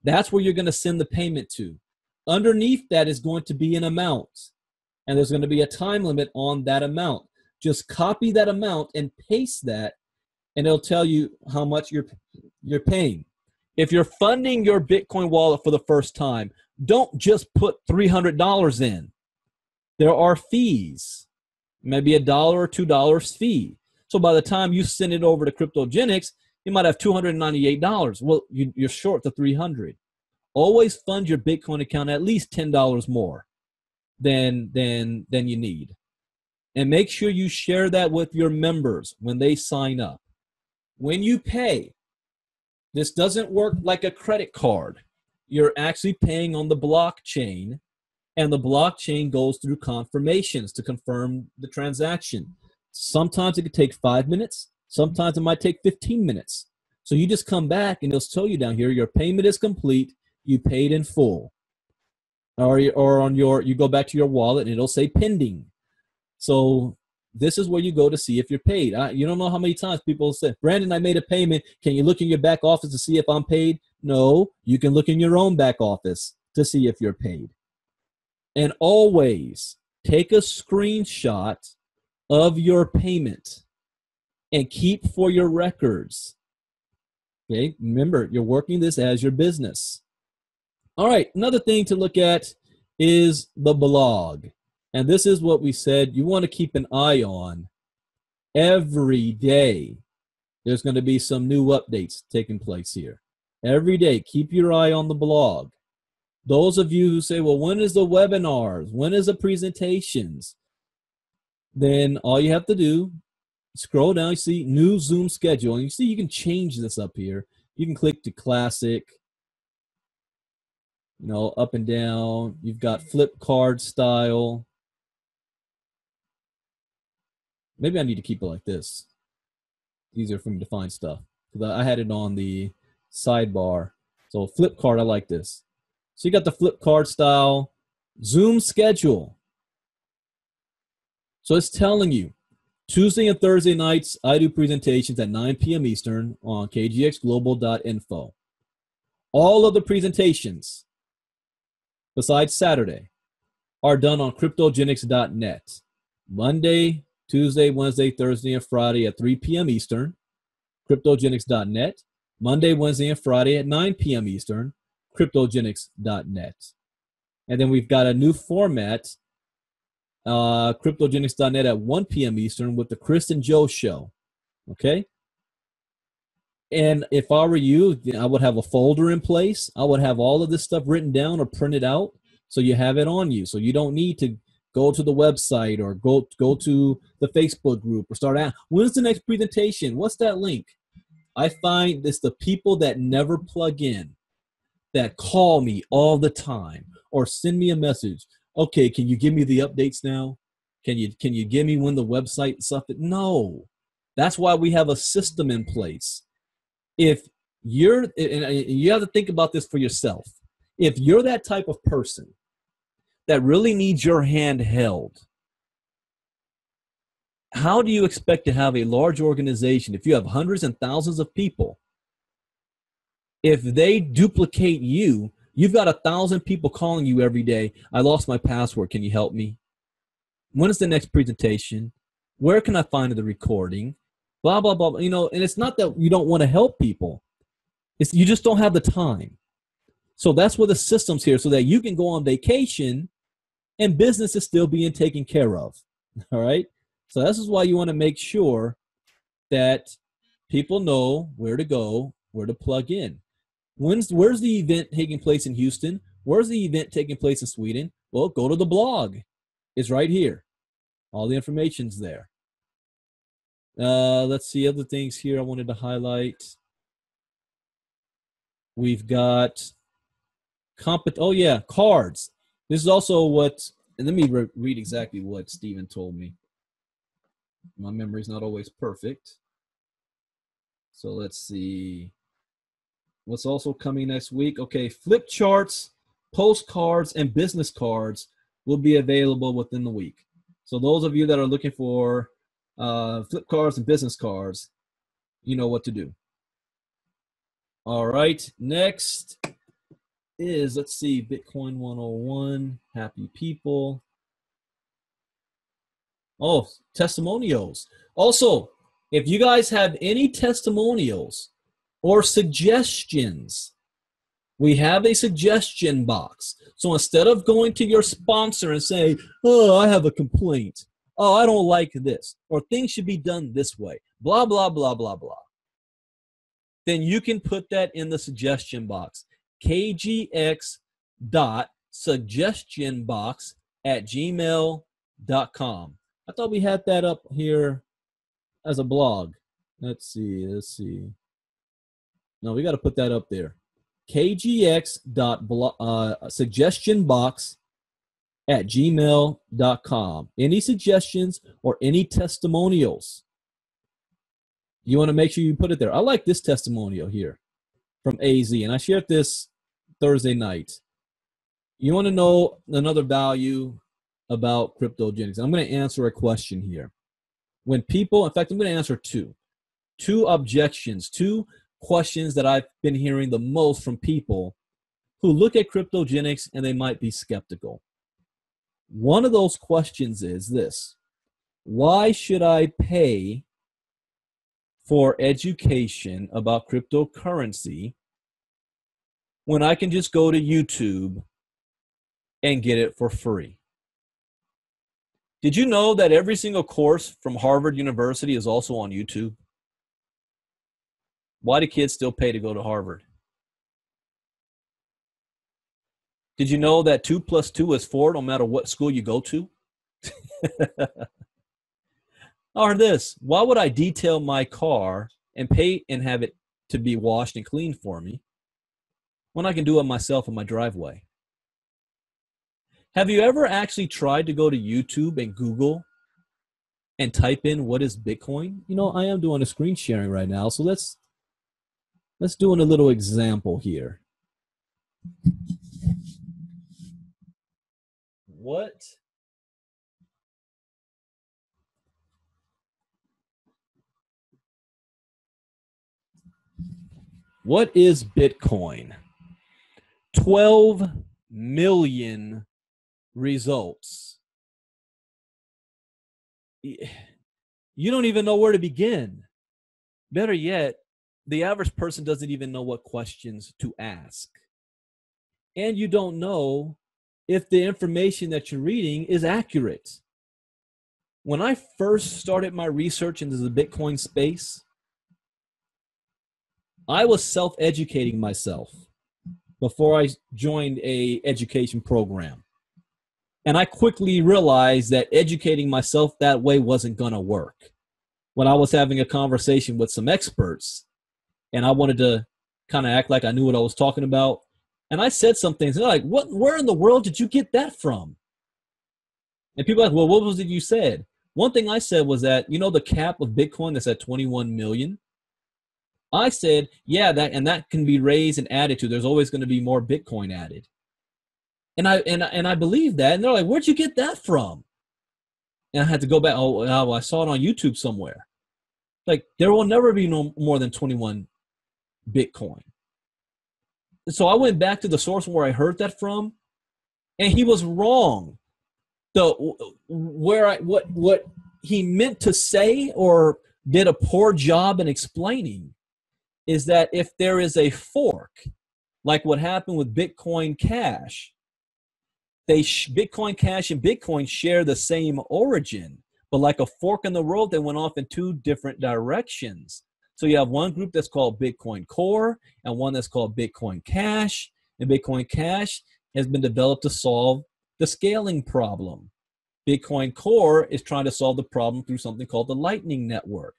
That's where you're going to send the payment to. Underneath that is going to be an amount, and there's going to be a time limit on that amount. Just copy that amount and paste that, and it'll tell you how much you're paying. If you're funding your Bitcoin wallet for the first time, don't just put $300 in. There are fees, maybe $1 or $2 fee. So by the time you send it over to Kryptogenex, you might have $298. Well, you're short the $300. Always fund your Bitcoin account at least $10 more than you need. And make sure you share that with your members when they sign up. When you pay, this doesn't work like a credit card. You're actually paying on the blockchain, and the blockchain goes through confirmations to confirm the transaction. Sometimes it could take 5 minutes. Sometimes it might take 15 minutes. So you just come back, and it'll tell you down here, your payment is complete. You paid in full. Or on you go back to your wallet, and it'll say pending. So this is where you go to see if you're paid. You don't know how many times people say, Brandon, I made a payment. Can you look in your back office to see if I'm paid? No, you can look in your own back office to see if you're paid. And always take a screenshot of your payment and keep for your records. Okay, remember, you're working this as your business. All right, another thing to look at is the blog. And this is what we said you want to keep an eye on every day. There's going to be some new updates taking place here. Every day, keep your eye on the blog. Those of you who say, well, when is the webinars? When is the presentations? Then all you have to do, scroll down, you see new Zoom schedule. And you see you can change this up here. You can click to classic, up and down. You've got flip card style. Maybe I need to keep it like this. Easier for me to find stuff. Because I had it on the sidebar. So flip card, I like this. So you got the flip card style Zoom schedule. So it's telling you, Tuesday and Thursday nights, I do presentations at 9 p.m. Eastern on kgxglobal.info. All of the presentations, besides Saturday, are done on Kryptogenex.net. Monday, Tuesday, Wednesday, Thursday, and Friday at 3 p.m. Eastern, Kryptogenex.net. Monday, Wednesday, and Friday at 9 p.m. Eastern, Kryptogenex.net. And then we've got a new format, Kryptogenex.net at 1 p.m. Eastern with the Chris and Joe show. Okay? And if I were you, I would have a folder in place. I would have all of this stuff written down or printed out so you have it on you. So you don't need to go to the website or go to the Facebook group or start asking, when's the next presentation? What's that link? I find it's the people that never plug in, that call me all the time or send me a message. Okay, can you give me the updates now? Can you give me when the website stuff? No. That's why we have a system in place. If you have to think about this for yourself. If you're that type of person that really needs your hand held, how do you expect to have a large organization if you have hundreds and thousands of people? If they duplicate you, you've got 1,000 people calling you every day. I lost my password. Can you help me? When is the next presentation? Where can I find the recording? Blah, blah, blah. You know, and it's not that you don't want to help people. It's you just don't have the time. So that's where the system's here, so that you can go on vacation and business is still being taken care of. All right? So this is why you want to make sure that people know where to go, where to plug in. Where's the event taking place in Houston? Where's the event taking place in Sweden? Well, go to the blog. It's right here. All the information's there. Let's see other things here I wanted to highlight. We've got cards. This is also and let me read exactly what Steven told me. My memory's not always perfect. So let's see. What's also coming next week? Okay, flip charts, postcards, and business cards will be available within the week. So those of you that are looking for flip cards and business cards, you know what to do. All right, next is, let's see, Bitcoin 101, happy people. Oh, testimonials. Also, if you guys have any testimonials or suggestions, we have a suggestion box. So instead of going to your sponsor and saying, oh, I have a complaint, oh, I don't like this, or things should be done this way, blah, blah, blah, blah, blah, then you can put that in the suggestion box. kgx.suggestionbox@gmail.com. I thought we had that up here as a blog. Let's see. No, we got to put that up there. kgx.suggestionbox@gmail.com. Any suggestions or any testimonials, you want to make sure you put it there. I like this testimonial here from AZ, and I shared this Thursday night. You want to know another value about Kryptogenex. I'm going to answer a question here. When people, in fact, I'm going to answer two objections, two questions that I've been hearing the most from people who look at Kryptogenex and they might be skeptical. One of those questions is this: why should I pay for education about cryptocurrency when I can just go to YouTube and get it for free? Did you know that every single course from Harvard University is also on YouTube? Why do kids still pay to go to Harvard? Did you know that 2 + 2 is 4 no matter what school you go to? Or this: why would I detail my car and pay and have it to be washed and cleaned for me when I can do it myself in my driveway? Have you ever actually tried to go to YouTube and Google and type in what is Bitcoin? You know, I am doing a screen sharing right now, so let's do a little example here. What is Bitcoin? 12 million results. You don't even know where to begin. Better yet, the average person doesn't even know what questions to ask. And you don't know if the information that you're reading is accurate. When I first started my research into the Bitcoin space, I was self-educating myself before I joined a education program. And I quickly realized that educating myself that way wasn't going to work. When I was having a conversation with some experts and I wanted to kind of act like I knew what I was talking about, and I said some things, and they're like, where in the world did you get that from? And people are like, well, what was it you said? One thing I said was that, you know, the cap of Bitcoin that's at 21 million? I said, yeah, that can be raised and added to. There's always going to be more Bitcoin added. And I believe that. And they're like, where'd you get that from? And I had to go back. Oh, I saw it on YouTube somewhere. Like, there will never be no more than 21 Bitcoin. So I went back to the source where I heard that from, and he was wrong. What he meant to say or did a poor job in explaining is that if there is a fork, like what happened with Bitcoin Cash, Bitcoin Cash and Bitcoin share the same origin, but like a fork in the road, they went off in two different directions. So you have one group that's called Bitcoin Core and one that's called Bitcoin Cash, and Bitcoin Cash has been developed to solve the scaling problem. Bitcoin Core is trying to solve the problem through something called the Lightning Network.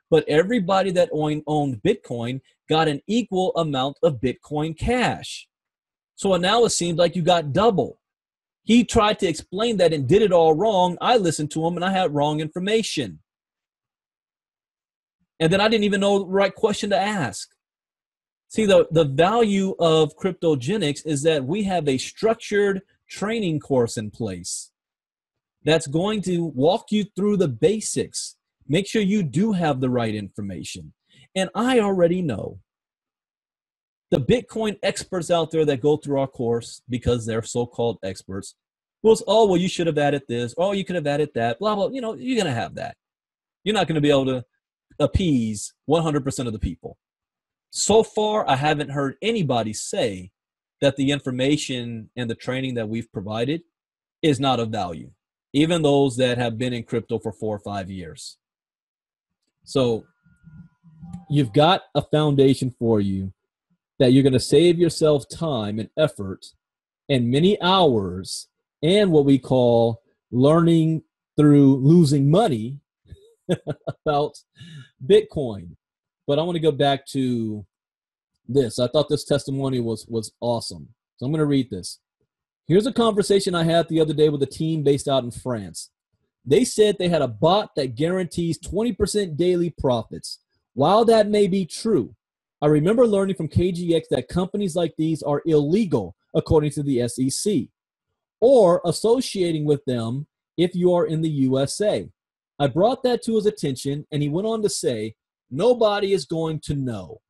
But everybody that owned Bitcoin got an equal amount of Bitcoin Cash. So now it seems like you got double. He tried to explain that and did it all wrong. I listened to him and I had wrong information. And then I didn't even know the right question to ask. See, the value of Kryptogenex is that we have a structured training course in place that's going to walk you through the basics. Make sure you do have the right information. And I already know the Bitcoin experts out there that go through our course, because they're so-called experts, will say, oh, well, you should have added this. Oh, you could have added that, blah, blah. You know, you're going to have that. You're not going to be able to appease 100% of the people. So far, I haven't heard anybody say that the information and the training that we've provided is not of value, even those that have been in crypto for 4 or 5 years. So you've got a foundation for you that you're going to save yourself time and effort and many hours and what we call learning through losing money about Bitcoin. But I want to go back to this. I thought this testimony was awesome. So I'm going to read this. Here's a conversation I had the other day with a team based out in France. They said they had a bot that guarantees 20% daily profits. While that may be true, I remember learning from KGX that companies like these are illegal according to the SEC, or associating with them if you are in the USA. I brought that to his attention, and he went on to say, nobody is going to know.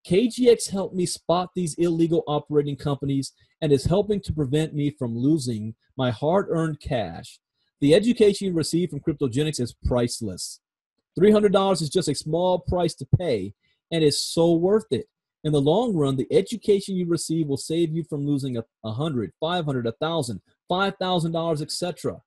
KGX helped me spot these illegal operating companies and is helping to prevent me from losing my hard-earned cash. The education you receive from Kryptogenex is priceless. $300 is just a small price to pay, and it's so worth it. In the long run, the education you receive will save you from losing $100, $500, $1,000, $5,000, etc.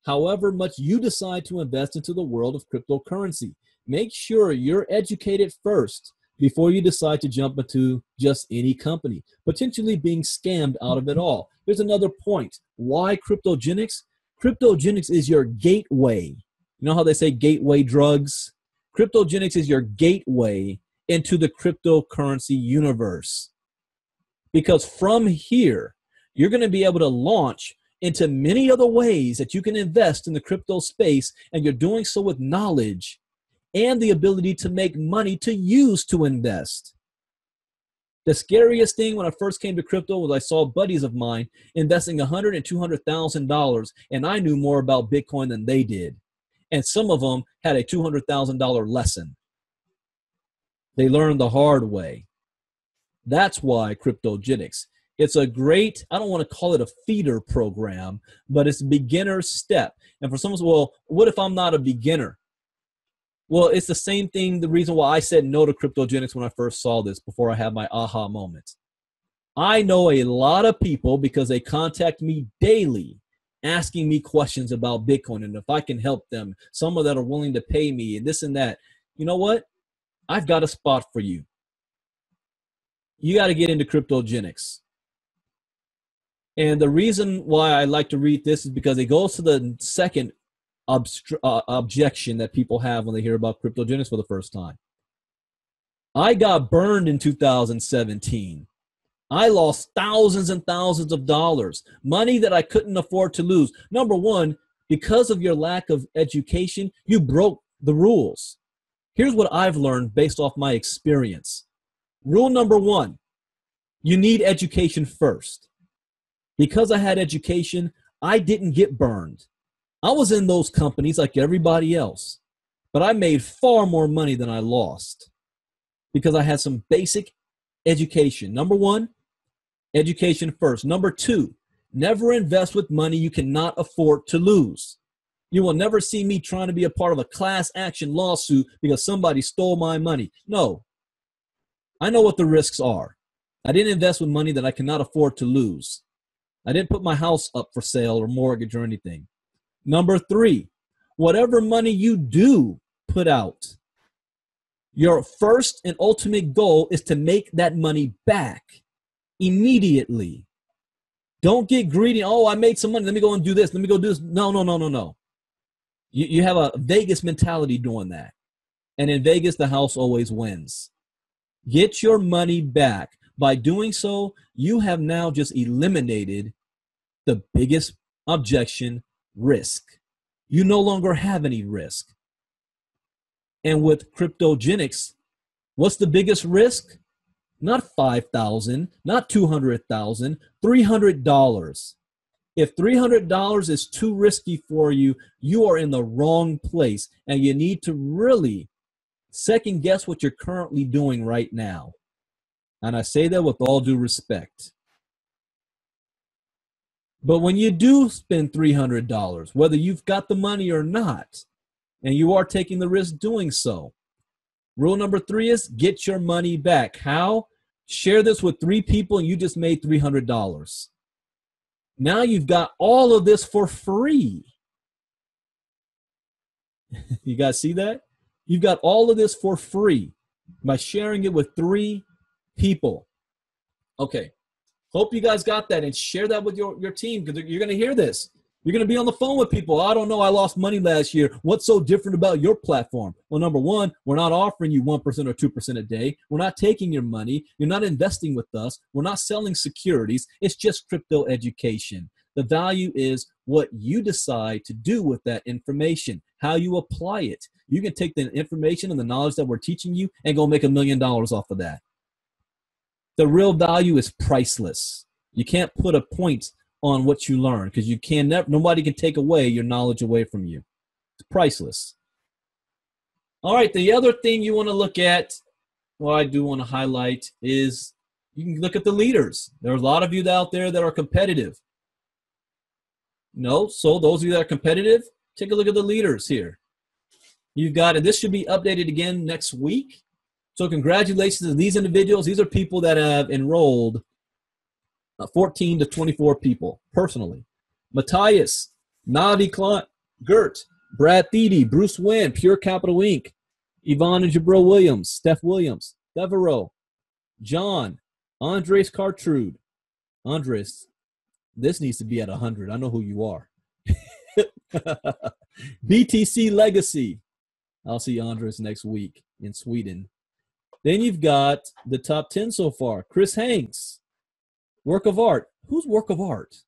However much you decide to invest into the world of cryptocurrency, make sure you're educated first before you decide to jump into just any company, potentially being scammed out of it all. Here's another point. Why Kryptogenex? Kryptogenex is your gateway. You know how they say gateway drugs? Kryptogenex is your gateway into the cryptocurrency universe. Because from here, you're going to be able to launch into many other ways that you can invest in the crypto space, and you're doing so with knowledge and the ability to make money to use to invest. The scariest thing when I first came to crypto was I saw buddies of mine investing $100,000 and $200,000, and I knew more about Bitcoin than they did. And some of them had a $200,000 lesson. They learned the hard way. That's why Kryptogenex. It's a great, I don't want to call it a feeder program, but it's a beginner step. And for someone, well, what if I'm not a beginner? Well, it's the same thing, the reason why I said no to Kryptogenex when I first saw this, before I had my aha moment. I know a lot of people because they contact me daily asking me questions about Bitcoin and if I can help them, some of that are willing to pay me and this and that. You know what? I've got a spot for you. You got to get into Kryptogenex. And the reason why I like to read this is because it goes to the second objection that people have when they hear about Kryptogenex for the first time. I got burned in 2017. I lost thousands and thousands of dollars, money that I couldn't afford to lose. Number one, because of your lack of education, you broke the rules. Here's what I've learned based off my experience. Rule number one, you need education first. Because I had education, I didn't get burned. I was in those companies like everybody else, but I made far more money than I lost because I had some basic education. Number one, education first. Number two, never invest with money you cannot afford to lose. You will never see me trying to be a part of a class action lawsuit because somebody stole my money. No, I know what the risks are. I didn't invest with money that I cannot afford to lose. I didn't put my house up for sale or mortgage or anything. Number three, whatever money you do put out, your first and ultimate goal is to make that money back immediately. Don't get greedy. Oh, I made some money. Let me go and do this. Let me go do this. No. You have a Vegas mentality doing that. And in Vegas, the house always wins. Get your money back. By doing so, you have now just eliminated the biggest objection, risk. You no longer have any risk. And with Kryptogenex, what's the biggest risk? Not $5,000, not $200,000, $300. If $300 is too risky for you, you are in the wrong place, and you need to really second guess what you're currently doing right now. And I say that with all due respect. But when you do spend $300, whether you've got the money or not, and you are taking the risk doing so, rule number three is get your money back. How? Share this with 3 people and you just made $300. Now you've got all of this for free. You guys see that? You've got all of this for free by sharing it with 3 people. Okay. Hope you guys got that and share that with your team because you're going to hear this. You're going to be on the phone with people. I don't know. I lost money last year. What's so different about your platform? Well, number one, we're not offering you 1% or 2% a day. We're not taking your money. You're not investing with us. We're not selling securities. It's just crypto education. The value is what you decide to do with that information, how you apply it. You can take the information and the knowledge that we're teaching you and go make $1 million off of that. The real value is priceless. You can't put a point on what you learn because you can never, nobody can take away your knowledge away from you. It's priceless. All right, the other thing you want to look at, what I do want to highlight is you can look at the leaders. There are a lot of you out there that are competitive. So those of you that are competitive, take a look at the leaders here. You've got, and this should be updated again next week. So congratulations to these individuals. These are people that have enrolled 14 to 24 people personally. Matthias, Navi Clint, Gert, Brad Thede, Bruce Wynn, Pure Capital Inc., Yvonne and Jabril Williams, Steph Williams, Devereaux, John, Andres Cartrude. Andres, this needs to be at 100. I know who you are. BTC Legacy. I'll see Andres next week in Sweden. Then you've got the top 10 so far. Chris Hanks, Work of Art. Who's Work of Art?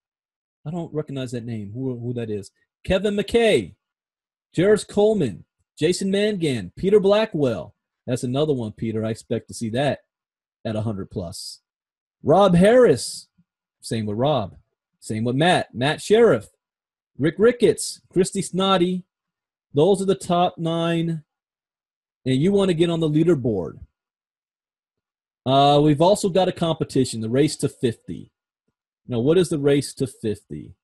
I don't recognize that name, who that is. Kevin McKay, Jairus Coleman, Jason Mangan, Peter Blackwell. That's another one, Peter. I expect to see that at 100 plus. Rob Harris. Same with Rob. Same with Matt. Matt Sheriff. Rick Ricketts. Christy Snoddy. Those are the top 9. And you want to get on the leaderboard. We've also got a competition, the Race to 50. Now, what is the Race to 50?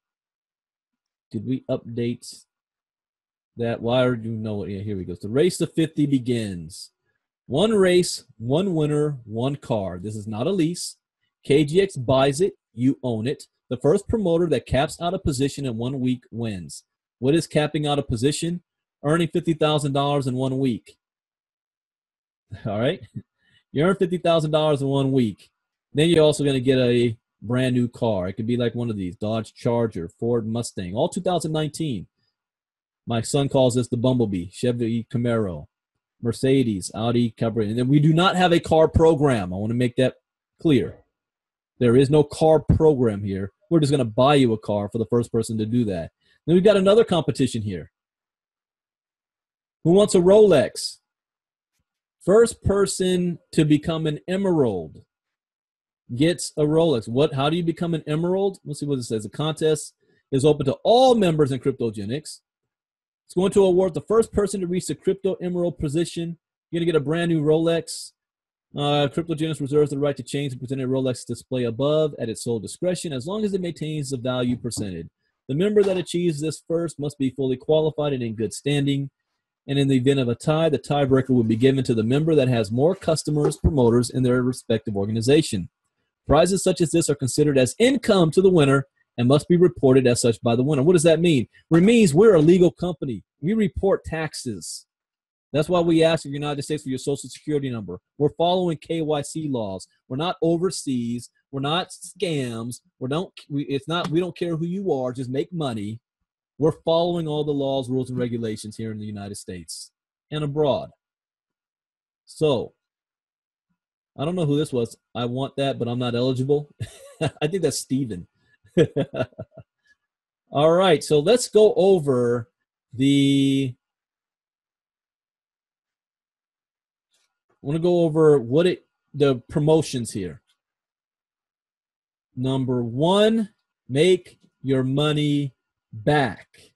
Did we update that? Why do you know it? Yeah, here we go. The Race to 50 begins. 1 race, 1 winner, 1 car. This is not a lease. KGX buys it. You own it. The first promoter that caps out a position in 1 week wins. What is capping out a position? Earning $50,000 in 1 week. All right? You earn $50,000 in 1 week. Then you're also going to get a brand new car. It could be like one of these, Dodge Charger, Ford Mustang, all 2019. My son calls this the Bumblebee, Chevy Camaro, Mercedes, Audi, Cabrera. And then we do not have a car program. I want to make that clear. There is no car program here. We're just going to buy you a car for the first person to do that. Then we've got another competition here. Who wants a Rolex? First person to become an emerald gets a Rolex. How do you become an emerald? Let's see what it says. The contest is open to all members in Kryptogenex. It's going to award the first person to reach the crypto emerald position. You're going to get a brand new Rolex. Kryptogenex reserves the right to change the presented Rolex display above at its sole discretion as long as it maintains the value presented. The member that achieves this first must be fully qualified and in good standing. And in the event of a tie, the tiebreaker will be given to the member that has more customers, promoters in their respective organization. Prizes such as this are considered as income to the winner and must be reported as such by the winner. What does that mean? It means we're a legal company. We report taxes. That's why we ask the United States for your social security number. We're following KYC laws. We're not overseas. We're not scams. We don't care who you are. Just make money. We're following all the laws, rules, and regulations here in the United States and abroad. So, I don't know who this was. I want that, but I'm not eligible. I think that's Steven. All right, so let's go over I want to go over the promotions here. Number 1, make your money back.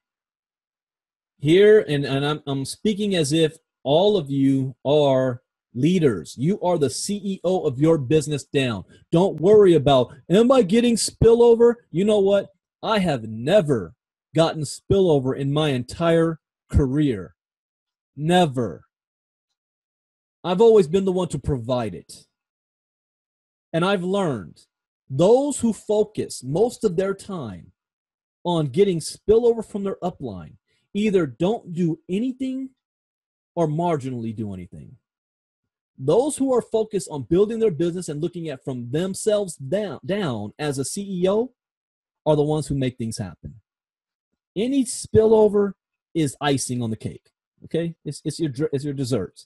Here, and I'm speaking as if all of you are leaders. You are the CEO of your business down. Don't worry about, am I getting spillover? You know what? I have never gotten spillover in my entire career. Never. I've always been the one to provide it. And I've learned those who focus most of their time on getting spillover from their upline either don't do anything or marginally do anything. Those who are focused on building their business and looking at from themselves down as a CEO are the ones who make things happen. Any spillover is icing on the cake. Okay, it's your dessert.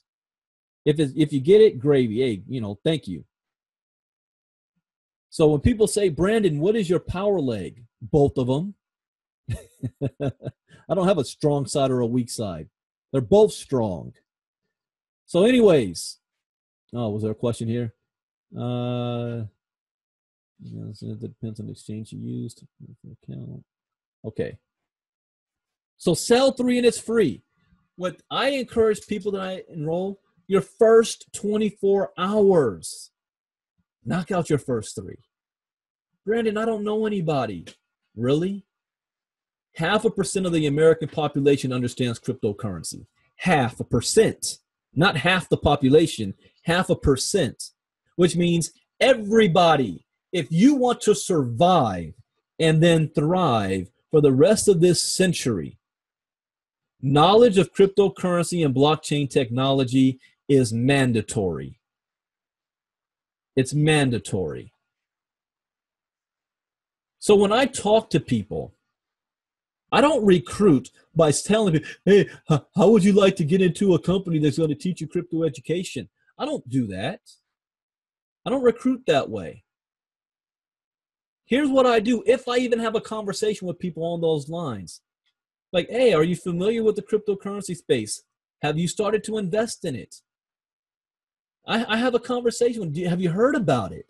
If you get it, gravy. Hey, thank you. So when people say, Brandon, what is your power leg? Both of them. I don't have a strong side or a weak side. They're both strong. So anyways, was there a question here? It depends on the exchange you used. Okay. So sell 3 and it's free. What I encourage people that I enroll, your first 24 hours. Knock out your first 3. Brandon, I don't know anybody. Really? 0.5% of the American population understands cryptocurrency. 0.5%. Not half the population, 0.5%. Which means everybody, if you want to survive and then thrive for the rest of this century, knowledge of cryptocurrency and blockchain technology is mandatory. It's mandatory. So when I talk to people, I don't recruit by telling people, hey, how would you like to get into a company that's going to teach you crypto education? I don't do that. I don't recruit that way. Here's what I do. If I even have a conversation with people on those lines, like, hey, are you familiar with the cryptocurrency space? Have you started to invest in it? I have a conversation. Have you heard about it?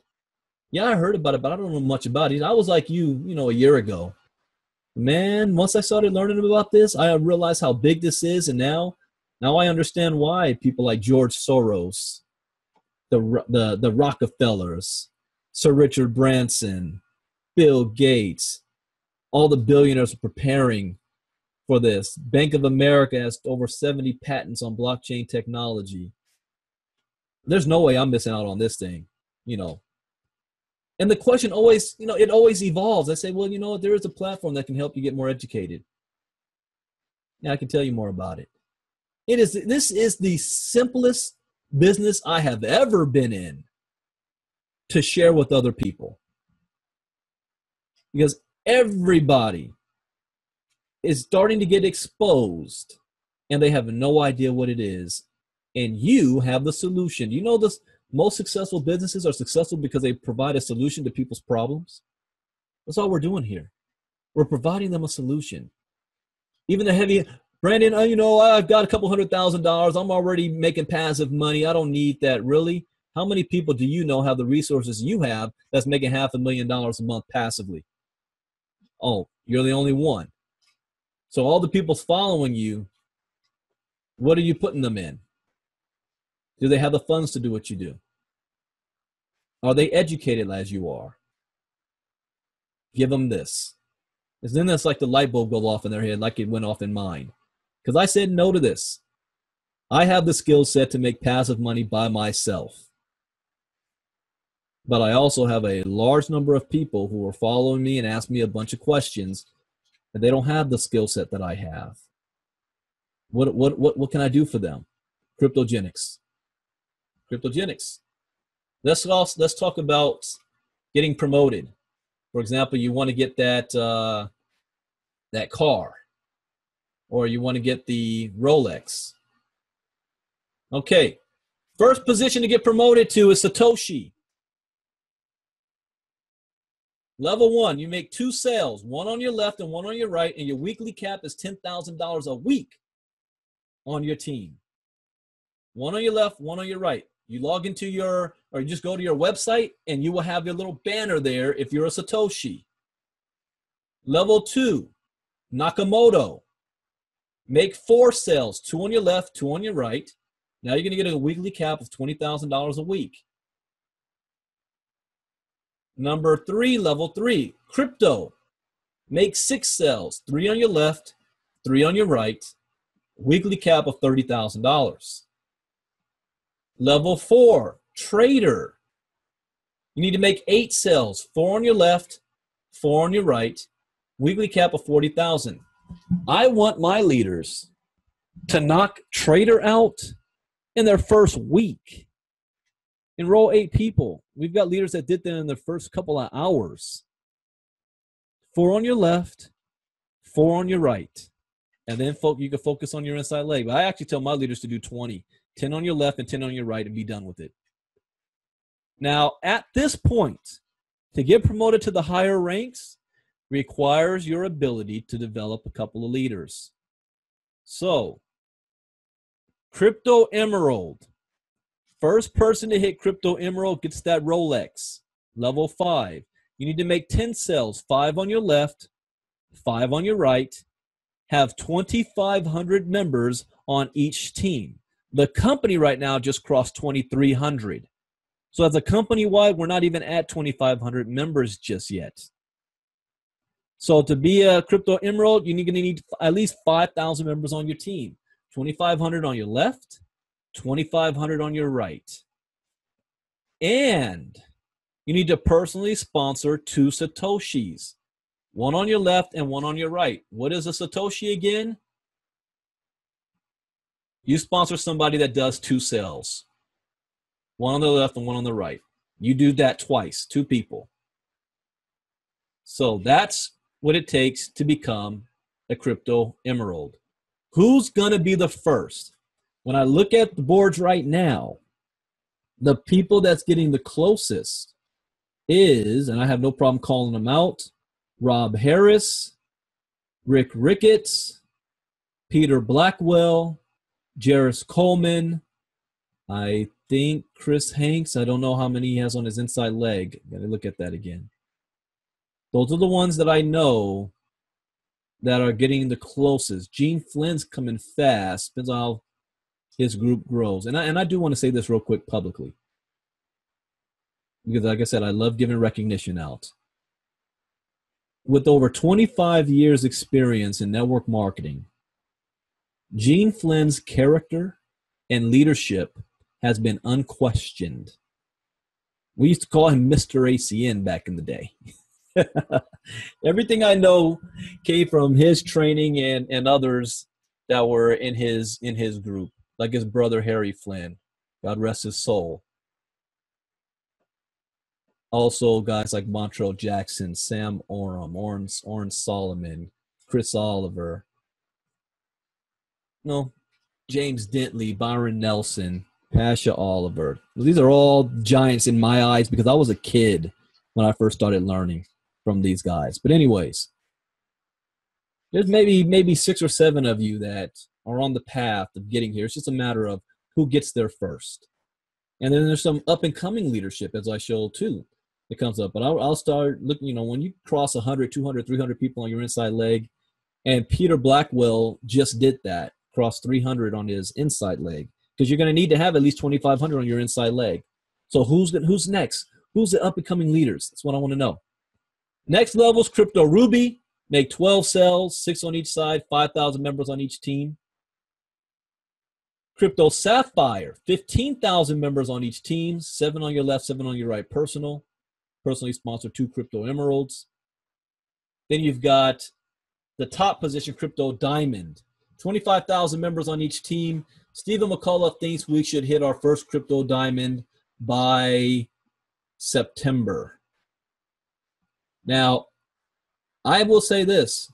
Yeah, I heard about it, but I don't know much about it. I was like you, a year ago. Man, once I started learning about this, I realized how big this is, and now I understand why people like George Soros, the Rockefellers, Sir Richard Branson, Bill Gates, all the billionaires are preparing for this. Bank of America has over 70 patents on blockchain technology. There's no way I'm missing out on this thing, And the question always, it always evolves. I say, well, there is a platform that can help you get more educated. Yeah, I can tell you more about it. This is the simplest business I have ever been in to share with other people. Because everybody is starting to get exposed and they have no idea what it is. And you have the solution. Most successful businesses are successful because they provide a solution to people's problems. That's all we're doing here. We're providing them a solution. Even the heavy, Brandon, I've got a couple $100,000. I'm already making passive money. I don't need that. Really? How many people do you know have the resources you have that's making $500,000 a month passively? Oh, you're the only one. So all the people following you, what are you putting them in? Do they have the funds to do what you do? Are they educated as you are? Give them this. Because then that's like the light bulb go off in their head like it went off in mine. Because I said no to this. I have the skill set to make passive money by myself. But I also have a large number of people who are following me and ask me a bunch of questions, and they don't have the skill set that I have. What can I do for them? Kryptogenex. Kryptogenex. Let's talk about getting promoted. For example, you want to get that car, or you want to get the Rolex. Okay, first position to get promoted to is Satoshi. Level 1, you make 2 sales, one on your left and one on your right, and your weekly cap is $10,000 a week on your team. One on your left, one on your right. You log into or you just go to your website, and you will have your little banner there if you're a Satoshi. Level 2, Nakamoto. Make 4 sales, 2 on your left, 2 on your right. Now you're going to get a weekly cap of $20,000 a week. Number 3, level 3, crypto. Make 6 sales, 3 on your left, 3 on your right. Weekly cap of $30,000. Level 4, trader. You need to make 8 sales, 4 on your left, 4 on your right. Weekly cap of $40,000. I want my leaders to knock trader out in their first week. Enroll 8 people. We've got leaders that did that in the first couple of hours. 4 on your left, 4 on your right. And then you can focus on your inside leg. But I actually tell my leaders to do 20. 10 on your left and 10 on your right and be done with it. Now, at this point, to get promoted to the higher ranks requires your ability to develop a couple of leaders. So, Crypto Emerald. First person to hit Crypto Emerald gets that Rolex. Level 5. You need to make 10 sales, 5 on your left, 5 on your right. Have 2,500 members on each team. The company right now just crossed 2,300. So as a company-wide, we're not even at 2,500 members just yet. So to be a Crypto Emerald, you're going to need at least 5,000 members on your team. 2,500 on your left, 2,500 on your right. And you need to personally sponsor 2 Satoshis. One on your left and one on your right. What is a Satoshi again? You sponsor somebody that does 2 sales. One on the left and one on the right. You do that twice, 2 people. So that's what it takes to become a Crypto Emerald. Who's going to be the first? When I look at the boards right now, the people that's getting the closest is, and I have no problem calling them out, Rob Harris, Rick Ricketts, Peter Blackwell, Jarris Coleman, I think Chris Hanks. I don't know how many he has on his inside leg. Got to look at that again. Those are the ones that I know that are getting the closest. Gene Flynn's coming fast. Depends on how his group grows. And I do want to say this real quick publicly. Because like I said, I love giving recognition out. With over 25 years experience in network marketing, Gene Flynn's character and leadership has been unquestioned. We used to call him Mr. ACN back in the day. Everything I know came from his training and others that were in his group, like his brother Harry Flynn. God rest his soul. Also, guys like Montrell Jackson, Sam Oram, Oren Solomon, Chris Oliver, James Dentley, Byron Nelson, Pasha Oliver. These are all giants in my eyes because I was a kid when I first started learning from these guys. But anyways, There's maybe 6 or 7 of you that are on the path of getting here. It's just a matter of who gets there first. And then there's some up-and-coming leadership, as I showed too, that comes up. But I'll start looking, when you cross 100, 200, 300 people on your inside leg, and Peter Blackwell just did that, crossed 300 on his inside leg, because you're going to need to have at least 2,500 on your inside leg. So who's next? Who's the up-and-coming leaders? That's what I want to know. Next level is Crypto Ruby. Make 12 cells, 6 on each side, 5,000 members on each team. Crypto Sapphire, 15,000 members on each team, 7 on your left, 7 on your right, personally sponsored 2 Crypto Emeralds. Then you've got the top position, Crypto Diamond, 25,000 members on each team. Stephen McCullough thinks we should hit our first Crypto Diamond by September. Now, I will say this.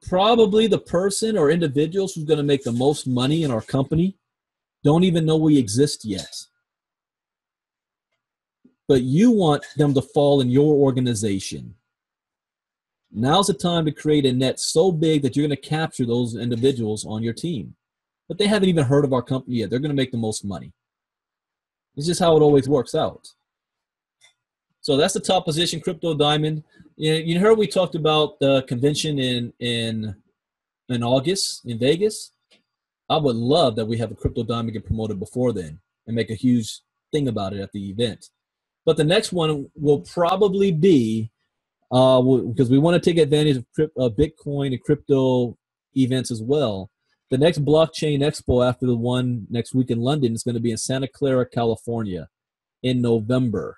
Probably the person or individuals who's going to make the most money in our company don't even know we exist yet. But you want them to fall in your organization. Now's the time to create a net so big that you're going to capture those individuals on your team. But they haven't even heard of our company yet. They're going to make the most money. It's just how it always works out. So that's the top position, Crypto Diamond. You heard we talked about the convention in August in Vegas. I would love that we have a Crypto Diamond get promoted before then and make a huge thing about it at the event. But the next one will probably be, because we want to take advantage of Bitcoin and crypto events as well. The next blockchain expo after the one next week in London is going to be in Santa Clara, California in November.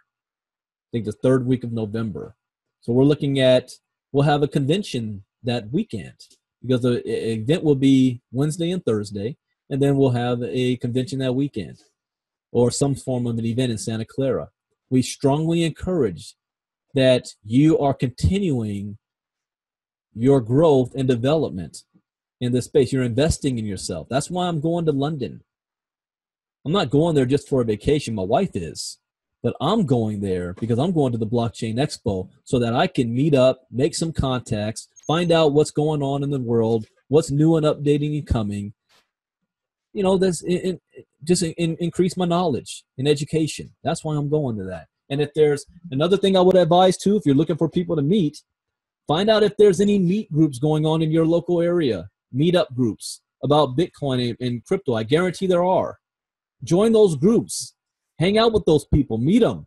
I think the 3rd week of November. So we're looking at, we'll have a convention that weekend because the event will be Wednesday and Thursday, and then we'll have a convention that weekend or some form of an event in Santa Clara. We strongly encourage that you are continuing your growth and development in this space. You're investing in yourself. That's why I'm going to London. I'm not going there just for a vacation. My wife is. But I'm going there because I'm going to the Blockchain Expo so that I can meet up, make some contacts, find out what's going on in the world, what's new and updating and coming. Increase my knowledge and education. That's why I'm going to that. And if there's another thing I would advise too, if you're looking for people to meet, find out if there's any meet groups going on in your local area, meetup groups about Bitcoin and crypto. I guarantee there are. Join those groups. Hang out with those people. Meet them.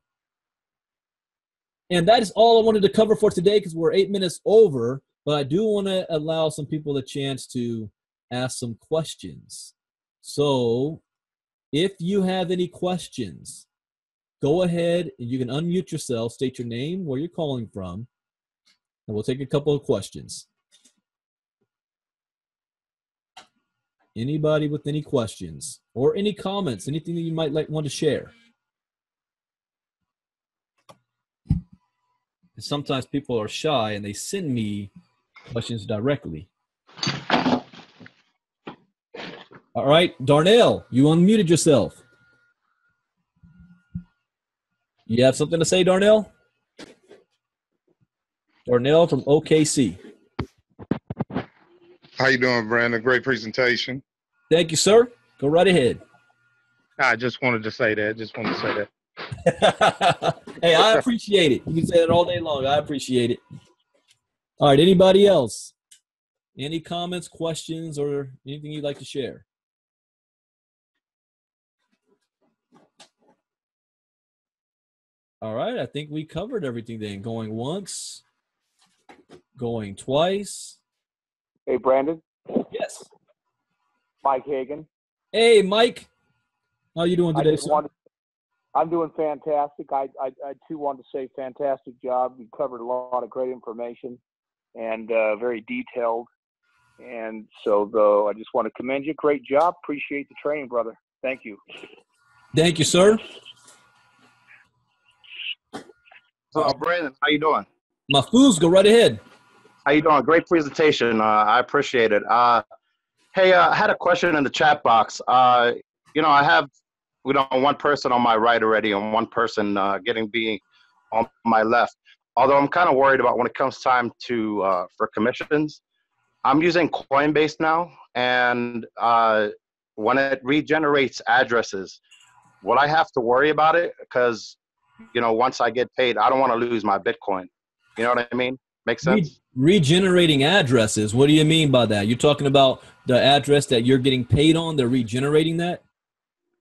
And that is all I wanted to cover for today because we're 8 minutes over. But I do want to allow some people a chance to ask some questions. So if you have any questions, go ahead and you can unmute yourself, state your name, where you're calling from, and we'll take a couple of questions. Anybody with any questions or any comments, anything that you might want to share? And sometimes people are shy and they send me questions directly. All right, Darnell, you unmuted yourself. You have something to say, Darnell? Darnell from OKC. How you doing, Brandon? Great presentation. Thank you, sir. Go right ahead. I just wanted to say that. Hey, I appreciate it. You can say that all day long. I appreciate it. All right, anybody else? Any comments, questions, or anything you'd like to share? All right, I think we covered everything then. Going once, going twice. Hey, Brandon. Yes. Mike Hagan. Hey, Mike. How you doing today, sir? I'm doing fantastic. I too want to say fantastic job. You covered a lot of great information and very detailed. And so, though, I just want to commend you. Great job. Appreciate the training, brother. Thank you. Thank you, sir. Brandon, how you doing? Mahfouz, go right ahead. How you doing? Great presentation. I appreciate it. Hey, I had a question in the chat box. I have, one person on my right already and one person being on my left. Although I'm kind of worried about when it comes time to for commissions. I'm using Coinbase now, and when it regenerates addresses, will I have to worry about it? Because, you know, once I get paid, I don't want to lose my Bitcoin. You know what I mean? Makes sense? Regenerating addresses. What do you mean by that? You're talking about the address that you're getting paid on, they're regenerating that?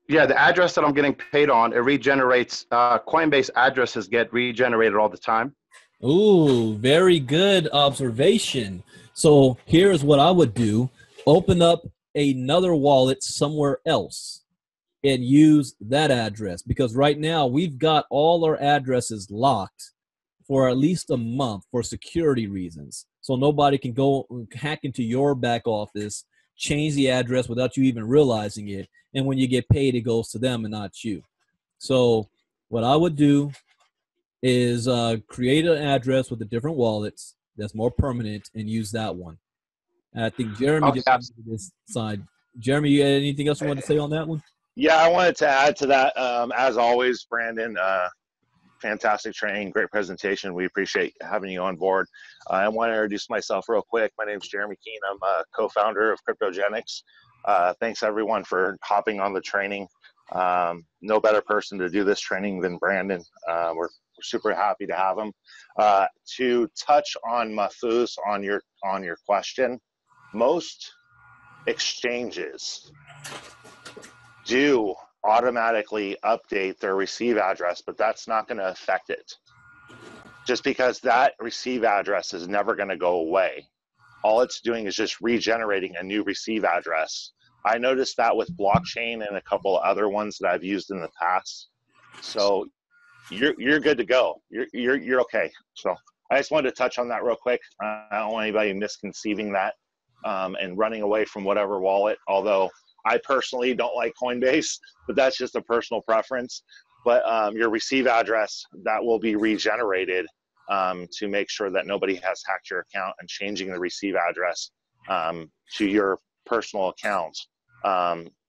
Yeah, the address that I'm getting paid on, it regenerates. Coinbase addresses get regenerated all the time. Ooh, very good observation. So here's what I would do. Open up another wallet somewhere else and use that address, because right now we've got all our addresses locked for at least a month for security reasons. So nobody can go hack into your back office, change the address without you even realizing it. And when you get paid, it goes to them and not you. So what I would do is create an address with the different wallets that's more permanent and use that one. And I think Jeremy just Okay. this side. Jeremy, you had anything else you wanted to say on that one? Yeah, I wanted to add to that. As always, Brandon, fantastic training, great presentation. We appreciate having you on board. I want to introduce myself real quick. My name is Jeremy Keene. I'm a co-founder of Kryptogenex. Thanks everyone for hopping on the training. No better person to do this training than Brandon. We're super happy to have him. To touch on Mahfouz on your question, most exchanges do automatically update their receive address, but that's not going to affect it. Just because that receive address is never going to go away. All it's doing is just regenerating a new receive address. I noticed that with blockchain and a couple other ones that I've used in the past. So you're good to go. You're okay. So I just wanted to touch on that real quick. I don't want anybody misconceiving that and running away from whatever wallet, although I personally don't like Coinbase, but that's just a personal preference. But your receive address, that will be regenerated to make sure that nobody has hacked your account, and changing the receive address to your personal account.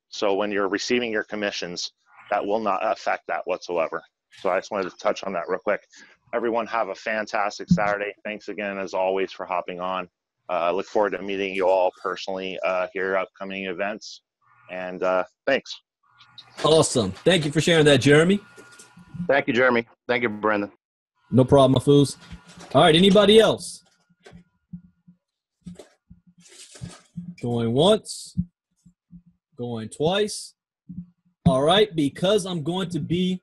So when you're receiving your commissions, that will not affect that whatsoever. So I just wanted to touch on that real quick. Everyone have a fantastic Saturday. Thanks again, as always, for hopping on. I look forward to meeting you all personally here at upcoming events. And thanks. Awesome. Thank you for sharing that, Jeremy. Thank you, Jeremy. Thank you, Brandon. No problem, Mahfouz. All right, anybody else? Going once, going twice. All right, because I'm going to be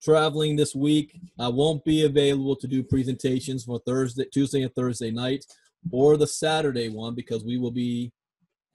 traveling this week, I won't be available to do presentations for Tuesday and Thursday night, or the Saturday one, because we will be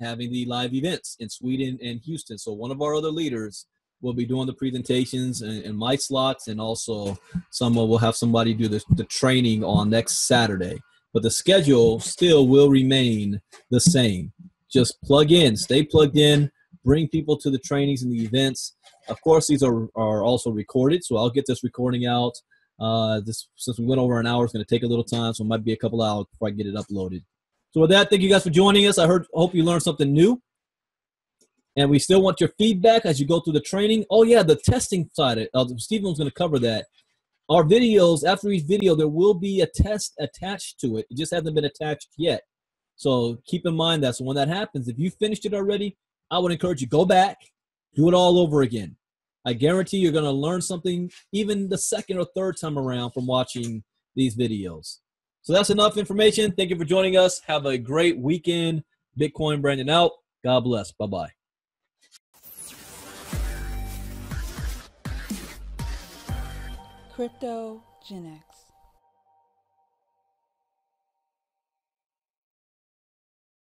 having the live events in Sweden and Houston. So one of our other leaders will be doing the presentations in my slots, and also we'll have somebody do the training on next Saturday. But the schedule still will remain the same. Just plug in, stay plugged in, bring people to the trainings and the events. Of course, these are also recorded, so I'll get this recording out. Since we went over an hour, it's going to take a little time, so it might be a couple hours before I get it uploaded. So with that, thank you guys for joining us. I hope you learned something new. And we still want your feedback as you go through the training. Oh, yeah, the testing side. Stephen was going to cover that. Our videos, after each video, there will be a test attached to it. It just hasn't been attached yet. So keep in mind that. So when that happens, if you finished it already, I would encourage you, go back, do it all over again. I guarantee you're going to learn something even the second or third time around from watching these videos. So that's enough information. Thank you for joining us. Have a great weekend. Bitcoin Brandon out. God bless. Bye-bye. Kryptogenex.